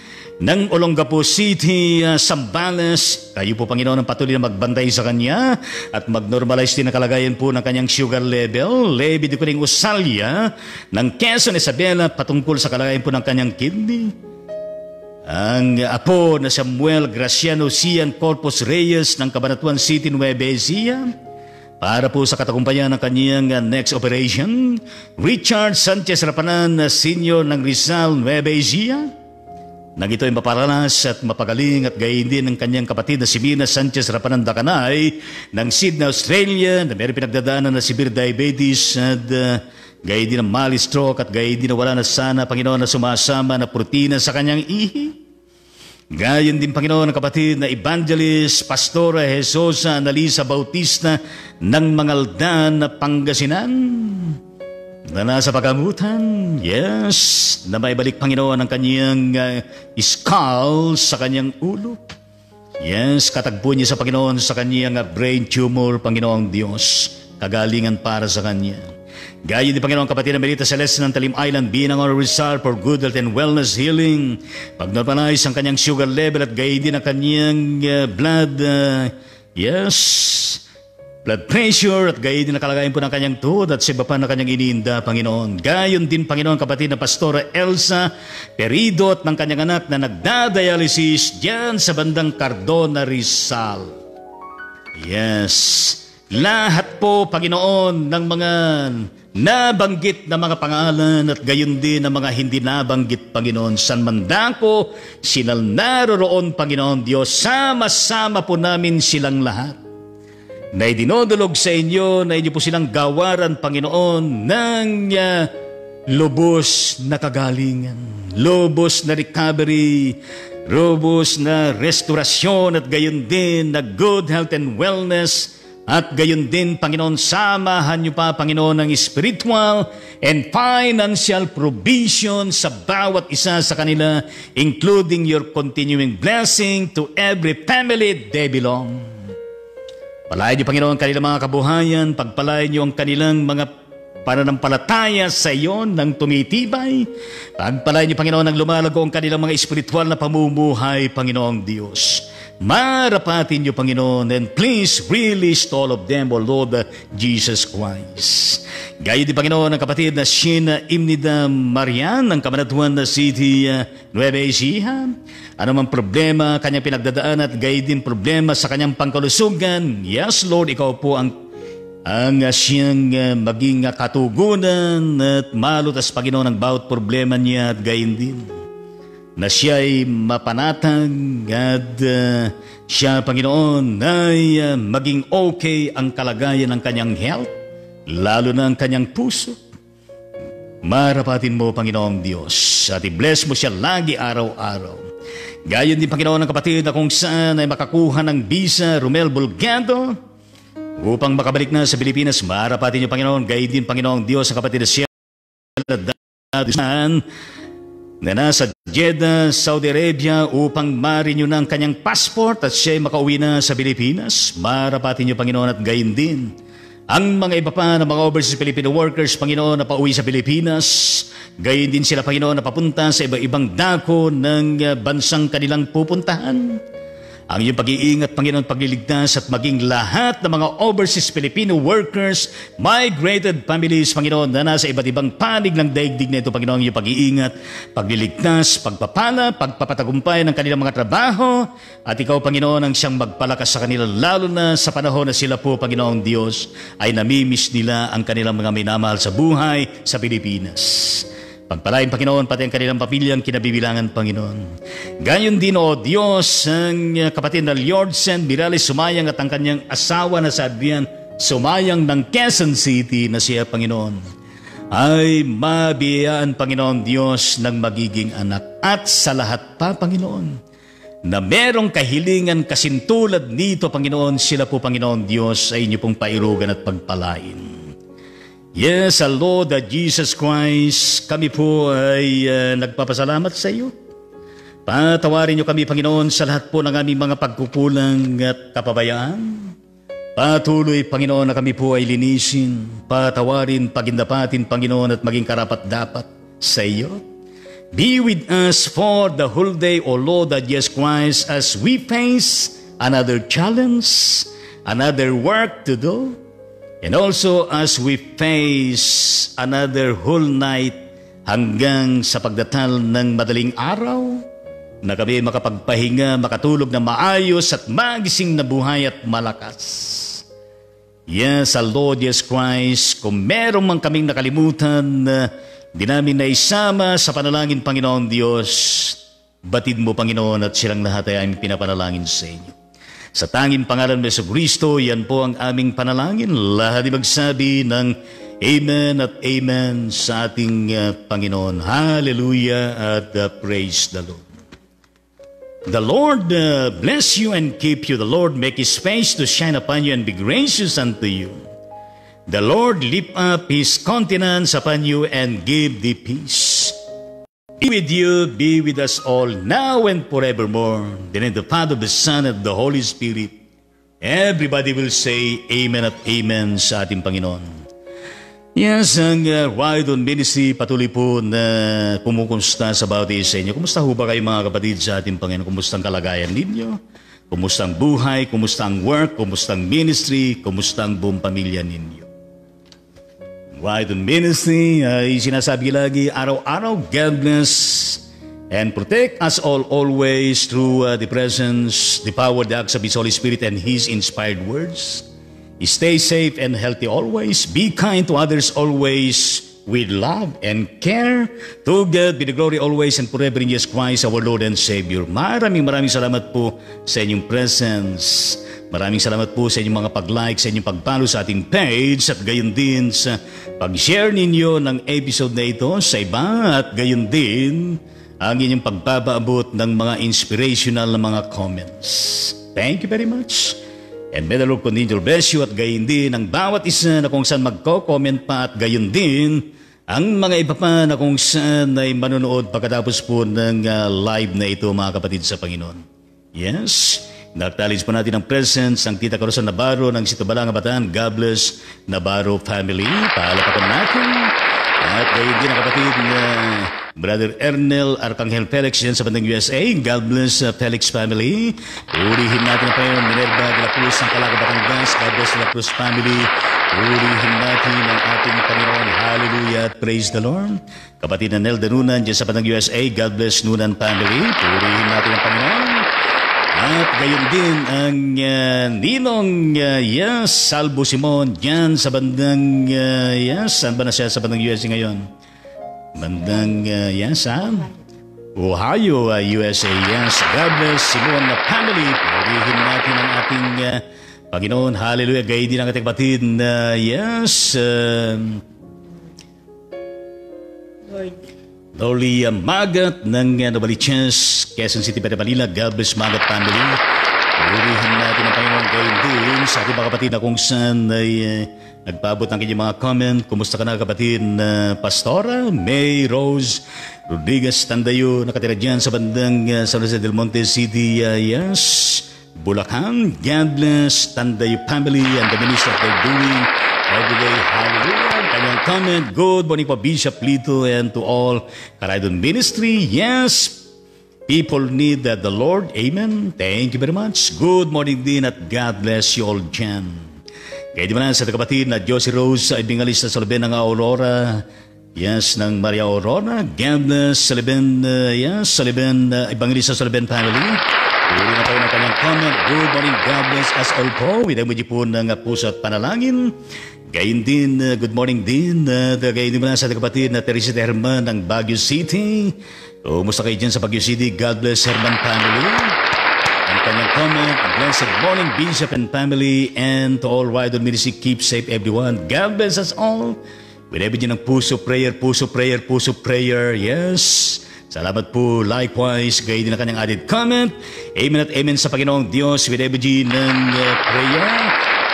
ng Olongapo City, Zambales. Kayo po, Panginoon, ang patuloy na magbantay sa kanya at mag-normalize din ang kalagayan po ng kanyang sugar level. Levi de Kuning Usalya ng Quezon, Isabela, patungkol sa kalagayan po ng kanyang kidney. Ang apo na Samuel Graciano Cian Corpus Reyes ng Cabanatuan City, Nueva Ecija, para po sa katagumpayan ng kanyang next operation. Richard Sanchez Rapanan, Senior ng Rizal, Nueva Ecija, nang ito ay maparanas at mapagaling, at gayon din ng kanyang kapatid na si Mina Sanchez Rapanan Dakanay ng Sydney, Australia, na meron pinagdadaanan na severe diabetes at gayon din ng mild stroke, at gayon din na wala na sana, Panginoon, na sumasama na protina sa kanyang ihi. Gayon din, Panginoon, ang kapatid na Evangelist Pastora Jesosa Analisa Bautista ng Mangaldan, Pangasinan, na nasa pagamutan. Yes, na maibalik, Panginoon, ang kanyang skull sa kanyang ulo. Yes, katagpo niya sa Panginoon sa kanyang brain tumor, Panginoong Diyos, kagalingan para sa kanya. Gayon din, Panginoon, kapatid na Merita Celeste ng Talim Island, Binang or Rizal, for good health and wellness healing. Pag-normalize ang kanyang sugar level at gayon din ang kanyang blood pressure, at gayon din ang kalagayan po ng kanyang tuhod at sa iba pa na kanyang iniinda, Panginoon. Gayon din, Panginoon, kapatid na Pastora Elsa Perido at ng kanyang anak na nagdadialysis diyan sa bandang Cardona, Rizal. Yes, lahat po, Panginoon, ng mga nabanggit na mga pangalan at gayon din ng mga hindi nabanggit, Panginoon, San Mandako, sinal naroroon, Panginoon Diyos, sama-sama po namin silang lahat, na idinodulog sa inyo, na inyo po silang gawaran, Panginoon, ng lubos na kagalingan, lubos na recovery, lubos na restorasyon, at gayon din na good health and wellness. At gayon din, Panginoon, samahan niyo pa, Panginoon, ng spiritual and financial provision sa bawat isa sa kanila, including your continuing blessing to every family they belong. Palayan niyo, Panginoon, ang kanilang mga kabuhayan, pagpalayan niyo ang kanilang mga pananampalataya sa iyo ng tumitibay. Pagpalayan niyo, Panginoon, ang lumalago ang kanilang mga espiritual na pamumuhay, Panginoong Diyos. Marapatin niyo, Panginoon, and please release to all of them, O Lord Jesus Christ. Gayon din, Panginoon, ang kapatid na Sheena Imnida Marian ng Cabanatuan City, Nueva Ecija. Ano mang problema kanyang pinagdadaan at gayon din problema sa kanyang pangkalusugan, yes, Lord, ikaw po ang siyang maging katugunan at malutas, Panginoon, ang bawat problema niya, at gayon din na siya ay mapanatag at siya, Panginoon, ay maging okay ang kalagayan ng kanyang health, lalo na ang kanyang puso. Marapatin mo, Panginoong Diyos, at i-bless mo siya lagi araw-araw. Gayon din, Panginoon, ang kapatid na kung saan ay makakuha ng visa, Romel Bulgado, upang makabalik na sa Pilipinas. Marapatin niyo, Panginoon. Gayon din, Panginoong Diyos, ang kapatid na siya na nasa Jeddah, Saudi Arabia, upang ma-renew na ang kanyang passport at siya ay makauwi na sa Pilipinas. Marapatin niyo, Panginoon, at gayon din ang mga iba pa na mga overseas Filipino workers, Panginoon, na pauwi sa Pilipinas. Gayon din sila, Panginoon, na papunta sa iba-ibang dako ng bansang kanilang pupuntahan. Ang iyong pag-iingat, Panginoon, pagliligtas at maging lahat ng mga overseas Filipino workers, migrated families, Panginoon, na nasa iba't ibang panig ng daigdig na ito, Panginoon, ang iyong pag-iingat, pagliligtas, pagpapala, pagpapatagumpay ng kanilang mga trabaho, at ikaw, Panginoon, ang siyang magpalakas sa kanila, lalo na sa panahon na sila po, Panginoong Diyos, ay namimiss nila ang kanilang mga minamahal sa buhay sa Pilipinas. Pagpalain, Panginoon, pati ang kanilang pamilyang kinabibilangan, Panginoon. Gayon din, O Diyos, ang kapatid na Lordsen Mirales Sumayang at ang kanyang asawa na si Adrian Sumayang ng Quezon City, na siya, Panginoon, ay mabiyayaan, Panginoon Diyos, ng magiging anak. At sa lahat pa, Panginoon, na merong kahilingan kasintulad nito, Panginoon, sila po, Panginoon Diyos, ay inyo pong pairugan at pagpalain. Yes, Lord Jesus Christ, kami po ay nagpapasalamat sa iyo. Patawarin niyo kami, Panginoon, sa lahat po ng aming mga pagkukulang at kapabayaan. Patuloy, Panginoon, na kami po ay linisin, patawarin, pagindapatin, Panginoon, at maging karapat-dapat sa iyo. Be with us for the whole day, O Lord, that Jesus Christ, as we face another challenge, another work to do, and also as we face another whole night hanggang sa pagdatal ng madaling araw, na kami makapagpahinga, makatulog na maayos at magising na buhay at malakas. Yes, our Lord Jesus Christ, kung meron man kaming nakalimutan na di namin naisama sa panalangin, Panginoon Diyos, batid mo, Panginoon, at silang lahat ay aming pinapanalangin sa inyo. Sa tanging pangalan ng Jesucristo, yan po ang aming panalangin. Lahat ay magsabi ng Amen at Amen sa ating Panginoon. Hallelujah at praise the Lord. The Lord bless you and keep you. The Lord make His face to shine upon you and be gracious unto you. The Lord lift up His countenance upon you and give thee peace. Be with you, be with us all, now and forevermore. In the name of the Father, the Son, and the Holy Spirit. Everybody will say Amen at Amen sa ating Panginoon. Yes, ang Ride On Ministry patuloy po na kumukusta sa bawat isa inyo. Kumusta ho ba kayo mga kapatid sa ating Panginoon? Kumusta ang kalagayan ninyo? Kumusta ang buhay? Kumusta ang work? Kumusta ang ministry? Kumusta ang buong pamilya ninyo? Ride On Ministry ay sinasabi lagi araw-araw, God bless and protect us all always through the presence, the power, the acts of His Holy Spirit and His inspired words. Stay safe and healthy always. Be kind to others always with love and care. To God be the glory always and forever in Jesus Christ, our Lord and Savior. Maraming salamat po sa inyong presence. Maraming salamat po sa inyong mga pag-like, sa inyong pag-follow sa ating page at gayon din sa pag-share ninyo ng episode na ito sa iba at gayon din ang inyong pagpapaabot ng mga inspirational na mga comments. Thank you very much. And may the Lord continue to bless you at gayon din ang bawat isa na kung saan magko-comment pa at gayon din ang mga iba pa na kung saan ay manonood pagkatapos po ng live na ito mga kapatid sa Panginoon. Yes, nagtalis po natin ang presence ng Tita Corazon Navarro ng Situbalanga, Bataan. God bless Navarro family. Paalapakan natin. At gayon din ang kapatid na Brother Ernel Arcangel Felix yan sa bandang USA. God bless Felix family. Urihin natin ang Panginoon Minerva de la Cruz ng Calaga, Batangas. God bless de la Cruz family. Urihin natin ang ating Panginoon. Hallelujah. Praise the Lord. Kapatid na Nelda Nunan dyan sa bandang USA. God bless Nunan family. Urihin natin ang Panginoon. At gayon din ang Ninong yes, Salvo Simon dyan sa bandang yes, saan ba na siya sa bandang USA ngayon? Bandang yes, Ohio, USA. Yes, God bless Simon na family. Purihin natin ang ating Panginoon. Hallelujah. Gayon din ang ating kapatid na yes, Dolly Magat ng Novaliches, Quezon City, Manila. God bless Magat family. Purihin natin ang Panginoon gayon din sa ating mga kapatid na kung saan ay nagpaabot ng kanyang mga comment. Kumusta ka na kapatid na Pastora May Rose Rodriguez Tandayo, nakatira dyan sa bandang San Jose del Monte City, yes, Bulacan. God bless Tandayo family and the ministry they're doing every day. Hallelujah. Kanyang comment, good morning po Bishop Lito and to all Ride On Ministry. Yes, people need the Lord. Amen. Thank you very much. Good morning din at God bless you all dyan. Kaya di ba na sa kapatid na Josie Rose ay bingalis na sa labi ng Aurora. Yes, ng Maria Aurora. God bless sa labi, yes, sa labi, Evangelista sa labi family. Uli na tayo ng kanyang comment. Good morning, God bless us all po. Winamuji po ng puso at panalangin. Gayon din, good morning din. Gayon din mo na sa kapatid na Teresa Herman ng Baguio City. Kumusta kayo dyan sa Baguio City? God bless Herman family. Ang kanyang comment, blessed morning Bishop and family and to all Ride On Ministry. Keep safe everyone. God bless us all. Whenever din ng puso prayer, puso prayer, puso prayer. Yes. Salamat po. Likewise, gayon din ang kanyang added comment. Amen at amen sa Panginoong Diyos. Whenever din ng prayer.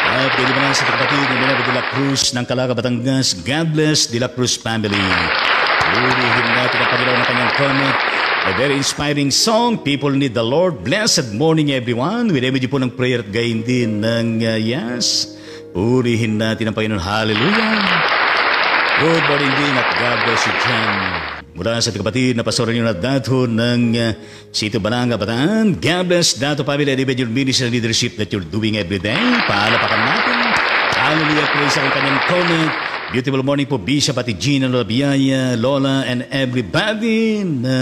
At pwede ba na sa kapatid na Minerva de la Cruz ng Calaga, Batangas. God bless de la Cruz family. Urihin natin ang Panginoon ng kanyang comment. A very inspiring song. People need the Lord. Blessed morning everyone. With image po ng prayer at gayon din ng yes. Urihin natin ang Panginoon. Hallelujah. Good morning din at God bless you, John. mula sa kapatid na pastor nyo na dato ng Sito Balanga, Bataan. God bless Dato family and even your ministry leadership that you're doing every day. Paalapakan natin. Hallelujah, praise ang kanyang comment. Beautiful morning po, Bishop Ati Gina, Lola Biaya, Lola, and everybody na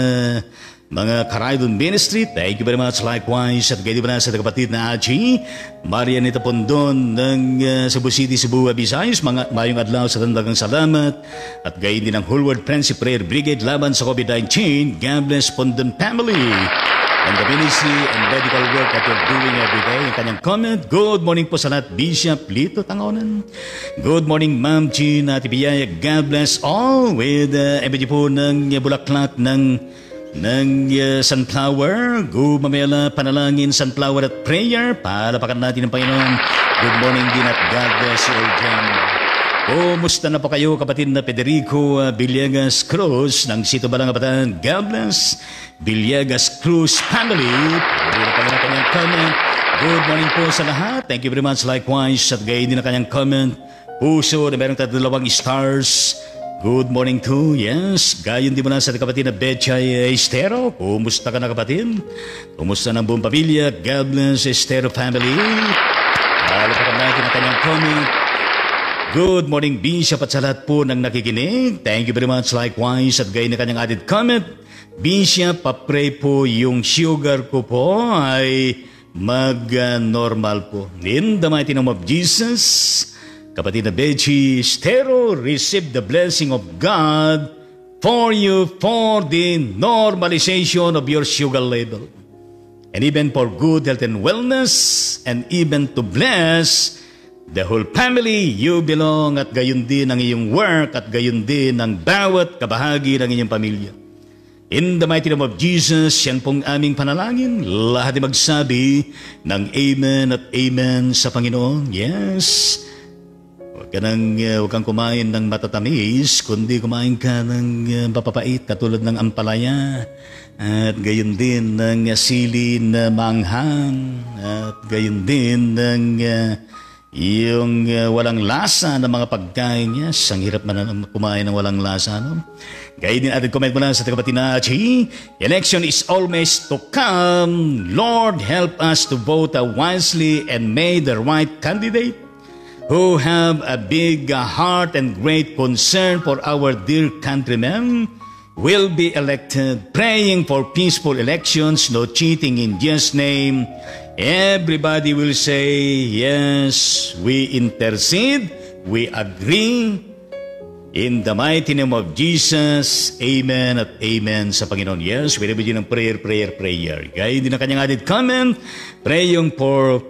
mga Karaydon Ministry. Thank you very much. Likewise, at gayon na sa kapatid na Aji, Marianita Pondon ng Cebu City, Cebu, Visayas. Mayong adlaw sa tandagang salamat. At gayon din ang Whole World Friendship Prayer Brigade laban sa COVID-19. God bless Pondon family and the ministry and medical work that you're doing every day. Ang kanyang comment, good morning po sa lahat, Bishop Lito Tangonan. Good morning, Ma'am Jean at Ibiyaya. God bless all with MBG po ng Bulaklak ng Sunflower. Gumamela, panalangin, Sunflower at prayer. Palapakan natin ang Panginoon. Good morning din at God bless you all dyan. Kumusta na po kayo, kapatid na Federico Villegas Cruz ng Sito Balanga, Bataan. God bless Villegas Cruz family. Pagkakita pa na kanyang comment. Good morning po sa lahat. Thank you very much. Likewise, at gayon din na kanyang comment. Puso na merong 2 stars. Good morning to, yes. Gayon din mo na sa kapatid na Betchay Estero. Kumusta ka na, kapatid? Kumusta ng buong pamilya? God bless Estero family. Palapakan natin ang kanyang comment. Good morning, Bishop, at sa lahat po ng nakikinig. Thank you very much. Likewise, at gayon na kanyang added comment. Bishop, papray po yung sugar ko po ay mag-normal po. In the mighty name of Jesus, kapatid na Bechi Estero, receive the blessing of God for you for the normalization of your sugar level. And even for good health and wellness, and even to bless the whole family you belong, at gayon din ang iyong work, at gayon din ang bawat kabahagi ng inyong pamilya. In the mighty name of Jesus, yan pong aming panalangin. Lahat ay magsabi ng Amen at Amen sa Panginoon. Yes. Huwag kang kumain ng matatamis, kundi kumain ka ng mapapait katulad ng ampalaya. At gayon din ng sili na manghang. At gayon din ng yung walang lasa na mga pagkain. Yes, ang hirap man kumain ng walang lasa, no? Gayon din, added comment mo lang sa kapatid na Achi. Election is always to come. Lord, help us to vote wisely and make the right candidate who have a big heart and great concern for our dear countrymen will be elected, praying for peaceful elections, no cheating in Jesus' name. Everybody will say, yes, we intercede, we agree, in the mighty name of Jesus, Amen at Amen sa Panginoon. Yes, we din ng prayer. Gaya din ang kanyang added comment, praying for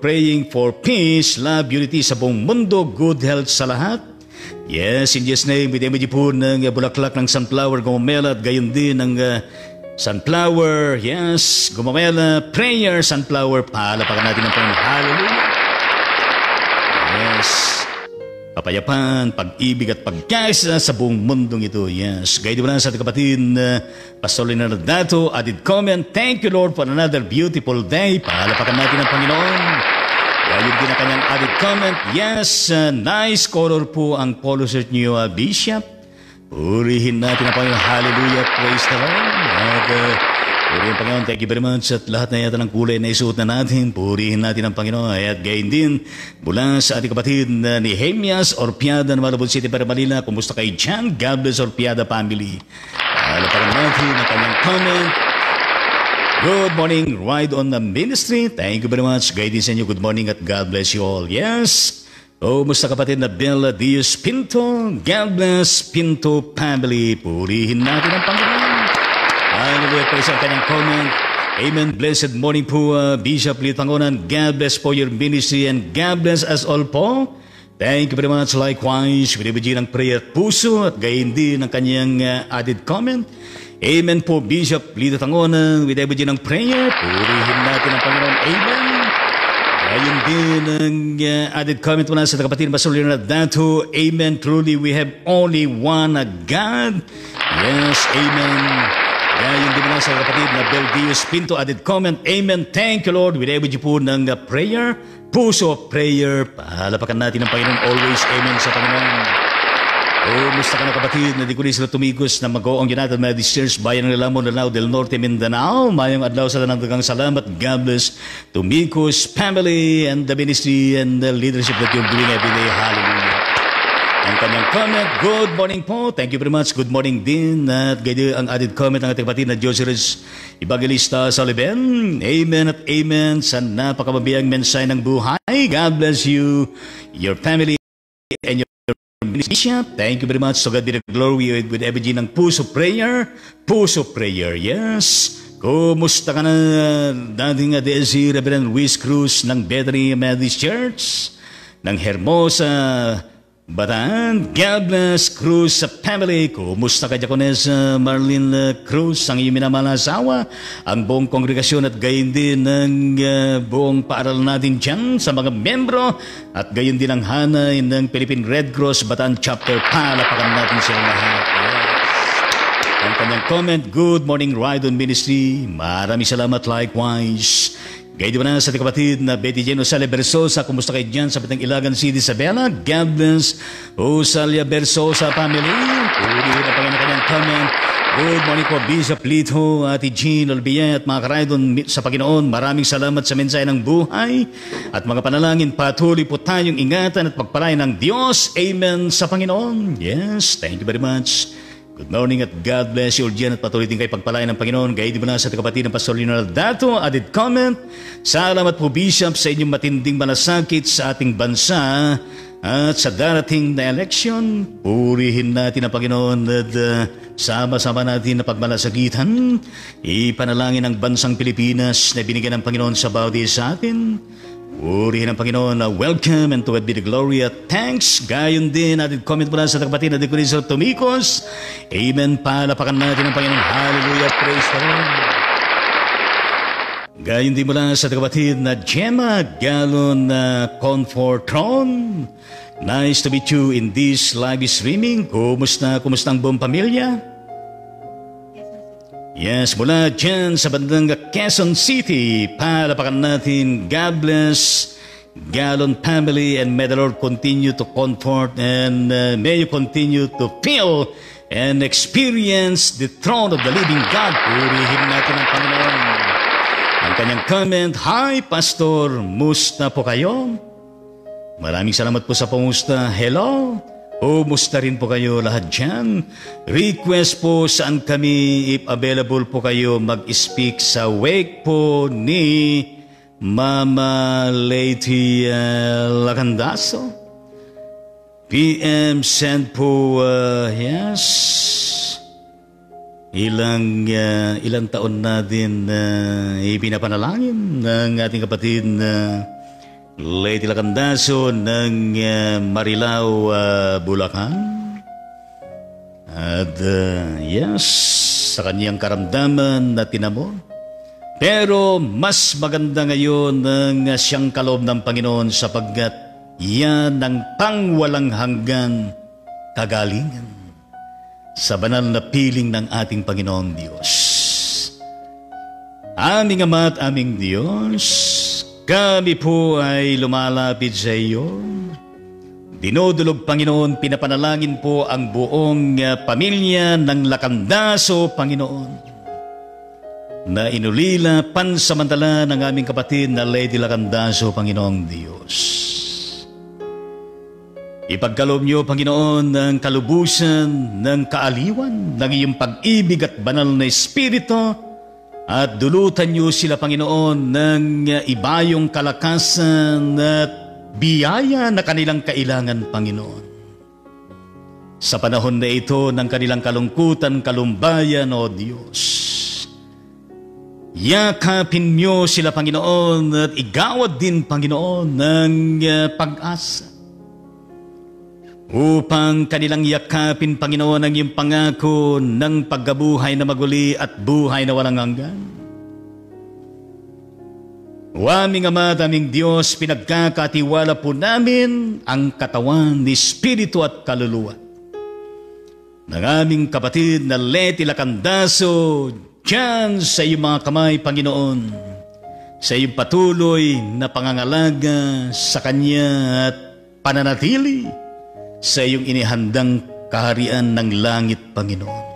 peace, love, unity sa buong mundo, good health sa lahat. Yes, in Jesus' name, with image po ng bulaklak ng sunflower, gumamela, at gayon din ng sunflower. Yes, gumamela, prayer, sunflower, palapakan natin ang Panginoon. Hallelujah. Yes. Kapayapaan, pag-ibig at pagkaisa sa buong mundong ito. Yes. Gaya din mo lang sa ating kapatid Pastor Leonardo Dato, added comment, thank you Lord for another beautiful day. Palapakan natin ang Panginoon. Gaya din ang kanyang added comment, yes, nice color po ang polo shirt niyo, Bishop. Purihin natin ang Panginoon. Hallelujah, praise the Lord. Purihin Panginoon, thank you very much. At lahat na yata ng kulay na isuot na natin, purihin natin ang Panginoon. At gayon din, mula sa ating kapatid ni Hemias Orpiada ng Malabon City, para Manila. Kumusta kay Jan? God bless Orpiada family. Alapakan natin ang kanyang comment. Good morning, Ride on the Ministry. Thank you very much. Gayon din sa inyo, good morning at God bless you all. Yes. Kumusta kapatid na Bella Diaz Pinto? God bless Pinto family. Purihin natin ang Panginoon. Hallelujah, praise ang kanyang comment. Amen. Blessed morning po, Bishop Lito Tangonan. God bless for your ministry and God bless us all po. Thank you very much. Likewise, binibigyan ng prayer at puso at gayon din ang kanyang added comment. Amen po, Bishop Lito Tangonan. Binibigyan ng prayer. Purihin natin ang Panginoon. Amen. Gayon din ang added comment mula sa kapatid Pastor Leonardo Dato. Amen. Truly, we have only one God. Yes, amen. Gayon din mula sa kapatid na Beldius Pinto, added comment, Amen, thank you Lord. With every po ng prayer, puso of prayer, pahalapakan natin ang Panginoon always, Amen sa Panginoon. Kumusta ka na kapatid na di ko rin sila tumigos na mag-oong United Methodist Church Bayan ng Lamon, Lanao del Norte, Mindanao. Mayong adlaw sa tanang dagang salamat. God bless Tumikos family and the ministry and the leadership that you're doing every day. Hallelujah. Ang kanyang comment, good morning po. Thank you very much. Good morning din. At gaya ang added comment ng ating kapatid na Josephus Evangelista Soliven. Amen at amen sa napakamabiyang mensahe ng buhay. God bless you, your family, and your Bishop. Thank you very much. So God be the glory with every ng puso prayer. Puso prayer, yes. Kumusta ka na dating si Reverend Luis Cruz ng Bethany Methodist Church ng Hermosa, Bataan? God bless Cruz sa family. Kumusta ka Diakones Marlene Cruz, ang iyong minamahal na asawa, ang buong kongregasyon at gayon din ng buong paaral natin dyan sa mga membro at gayon din ang hanay ng Philippine Red Cross Bataan Chapter. Palapakan natin sa lahat. Ang kanyang comment, good morning Ride on Ministry. Maraming salamat likewise. Gaya di ba na sa ating kapatid na Betty Jane Osalia Bersosa, kumusta kayo dyan sa Batang Ilagan City, Isabela? God bless Osalia Bersosa family. Puri na pa ng kanyang comment. Good morning po, Bishop Lito, Ate Jean Olbia at mga karaydon sa Panginoon. Maraming salamat sa mensahe ng buhay at mga panalangin. Patuloy po tayong ingatan at pagpalain ng Diyos. Amen sa Panginoon. Yes, thank you very much. Good morning at God bless you all dyan at patuloy din kayo pagpalain ng Panginoon. Gaya di ba na sa kapatid ng Pastor Leonardo Dato, added comment. Salamat po Bishop sa inyong matinding malasakit sa ating bansa at sa darating na election. Purihin natin ang Panginoon at sama-sama natin na pagmalasakitan. Ipanalangin ang bansang Pilipinas na binigyan ng Panginoon sa bawat sa atin. Purihin ang Panginoon na welcome and to God be the glory at thanks. Gayon din natin comment mula sa kapatid na Decorisol Tumikos. Amen. Palapakan natin ang Panginoon. Hallelujah. Praise the Lord. Gayon din mula sa kapatid na Gemma Galon na Comfortron. Nice to meet you in this live streaming. Kumusta ang buong pamilya? Yes, mula dyan sa bandang Quezon City, palapakan natin, God bless Galon family and may the Lord continue to comfort and may you continue to feel and experience the throne of the living God. Purihin natin ang Panginoon. Ang kanyang comment, hi Pastor, musta po kayo? Maraming salamat po sa pumusta. Hello. Musta rin po kayo lahat dyan. Request po saan kami, if available po kayo, mag-speak sa wake po ni Mama Lady Lacandaso. PM send po, yes. Ilang taon na din ipinapanalangin ng ating kapatid na Lady Lacandaso ng Marilao, Bulacan. At yes, sa kanyang karamdaman na tinamo. Pero mas maganda ngayon ng siyang kaloob ng Panginoon sapagkat yan ang pangwalang hanggan kagalingan sa banal na piling ng ating Panginoong Diyos. Aming Ama at aming Diyos, kami po ay lumalapit sa iyo. Dinudulog, Panginoon, pinapanalangin po ang buong pamilya ng Lacandaso, Panginoon, na inulila pansamantala ng aming kapatid na Lady Lacandaso, Panginoong Diyos. Ipagkaloob niyo, Panginoon, ng kalubusan, ng kaaliwan, ng iyong pag-ibig at banal na Espiritu. At dulutan niyo sila, Panginoon, ng ibayong kalakasan at biyaya na kanilang kailangan, Panginoon. Sa panahon na ito ng kanilang kalungkutan, kalumbayan, O Diyos, yakapin niyo sila, Panginoon, at igawad din, Panginoon, ng pag-asa. Upang kanilang yakapin, Panginoon, ang iyong pangako ng pagkabuhay na maguli at buhay na walang hanggan. O aming Ama at aming Diyos, pinagkakatiwala po namin ang katawan, espiritu at kaluluwa ng aming kapatid na Lady Lacandaso dyan sa iyong mga kamay, Panginoon, sa iyong patuloy na pangangalaga sa kanya at pananatili sa iyong inihandang kaharian ng langit, Panginoon.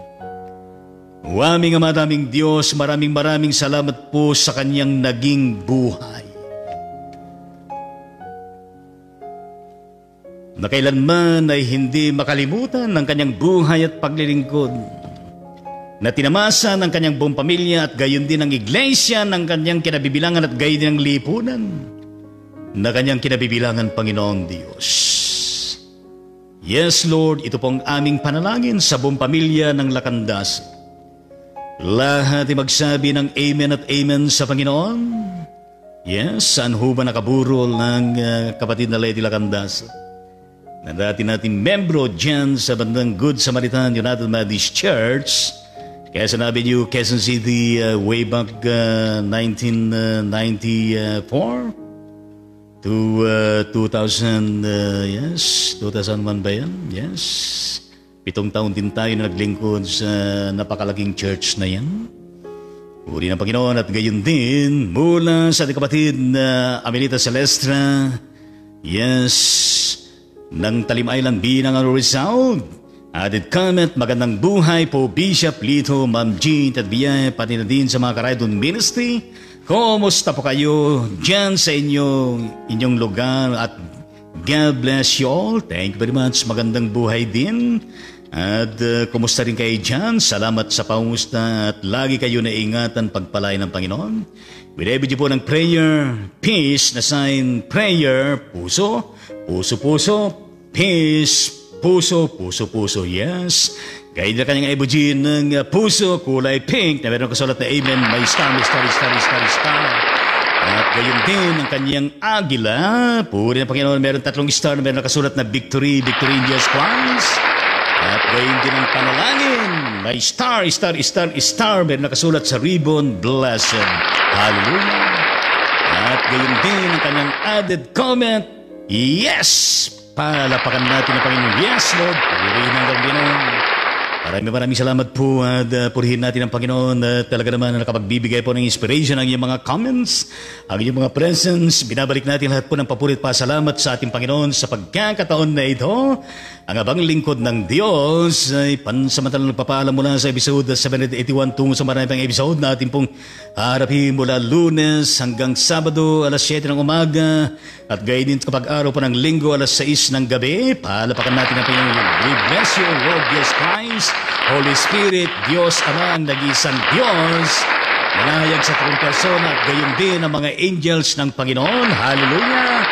O aming Ama, aming Diyos, maraming salamat po sa kanyang naging buhay. Na kailanman ay hindi makalimutan ng kanyang buhay at paglilingkod, na tinamasa ng kanyang buong pamilya at gayon din ang iglesia ng kanyang kinabibilangan at gayon din ang lipunan na kanyang kinabibilangan, Panginoong Diyos. Yes, Lord, ito pong aming panalangin sa buong pamilya ng Lacandas. Lahat ay magsabi ng Amen at Amen sa Panginoon. Yes, saan ho ba nakaburol ng kapatid na Lady Lacandas? Na dati natin membro dyan sa bandang Good Samaritan United Methodist Church. Kaya sinabi niyo, Quezon City, way back 1994 to 2000, yes, 2001 ba yan? Yes. 7 taon din tayo na naglingkod sa napakalaking church na yan. Puri ng Panginoon at gayon din mula sa ating kapatid na Amelita Celestra, yes, ng Talim Island, Binangan, Rizal. Added comment, magandang buhay po Bishop Lito, Ma'am Jean at Bia, pati na din sa mga Karaydon Ministry. Kumusta po kayo dyan sa inyong lugar at God bless you all. Thank you very much. Magandang buhay din. At kumusta rin kayo dyan? Salamat sa pangumusta at lagi kayo na ingatan pagpalain ng Panginoon. Binibigyan po ng prayer, peace na sign, prayer, puso, puso, peace, puso, yes. Gaya na kanyang emoji ng puso, kulay pink, na meron kasulat na Amen, may star. At gayon din ang kanyang agila. Puri ng Panginoon, meron 3 star na meron nakasulat na victory in Jesus Christ. At gayon din ang panalangin. May star. Meron nakasulat sa ribbon, blessed. Hallelujah. At gayon din ang kanyang added comment. Yes! Palapakan natin ang Panginoon. Yes, Lord. Puri ng Panginoon. Maraming salamat po at purihin natin ang Panginoon at talaga naman na nakapagbibigay po ng inspiration ang inyong mga comments, ang inyong mga presence. Binabalik natin lahat po ng papurit pa salamat sa ating Panginoon sa pagkakataon na ito. Ang abang lingkod ng Diyos ay pansamantalang nagpapaalam mula sa episode 781 tungo sa marami pang episode na ating pong harapin mula Lunes hanggang Sabado alas 7 ng umaga at gayon din kapag araw po ng Linggo alas 6 ng gabi. Palapakan natin ang Panginoon. We bless you, Lord Jesus Christ, Holy Spirit, Diyos Ama ang nag-iisang Diyos, nanayag sa 3 persona at gayon din ang mga angels ng Panginoon. Hallelujah!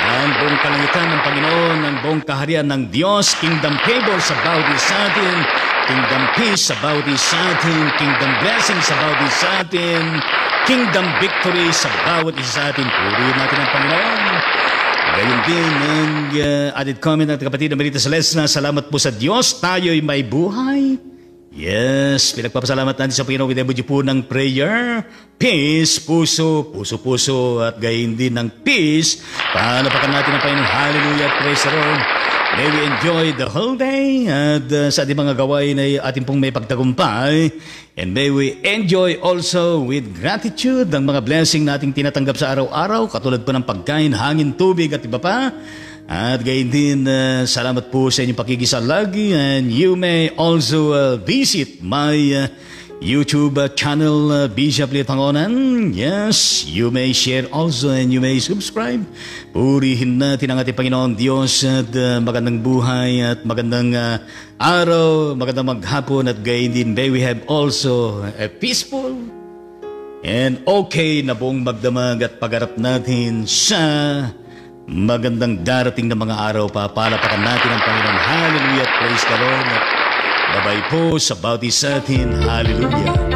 Ang buong kalangitan ng Panginoon, ang buong kaharian ng Diyos, kingdom favor sa bawat isa atin, kingdom peace sa bawat isa atin, kingdom blessing sa bawat isa atin, kingdom victory sa bawat isa atin. Purihin natin ang Panginoon. Gayon din ang added comment ng kapatid na Amelita Celestra, salamat po sa Diyos, tayo'y may buhay. Yes, pinagpapasalamat natin sa Panginoon with emoji po ng prayer, peace, puso, at gayon din ng peace. Palapakan natin ang Panginoon. Hallelujah, praise the Lord. May we enjoy the whole day at sa ating mga gawain ay ating pong may pagtagumpay. And may we enjoy also with gratitude ang mga blessing na ating tinatanggap sa araw-araw, katulad po ng pagkain, hangin, tubig at iba pa. At gayon din, salamat po sa inyong pakikisalagi and you may also visit my YouTube channel, Bishop Lito Pangonan. Yes, you may share also and you may subscribe. Purihin natin ang ating Panginoon Diyos at magandang buhay at magandang araw, magandang maghapon at gayon din may we have also a peaceful and okay na buong magdamag at pagharap natin sa magandang darating na mga araw pa. Palapakan natin ang Panginoon. Hallelujah. Praise the Lord. At babay po sa bawat isa atin. Hallelujah.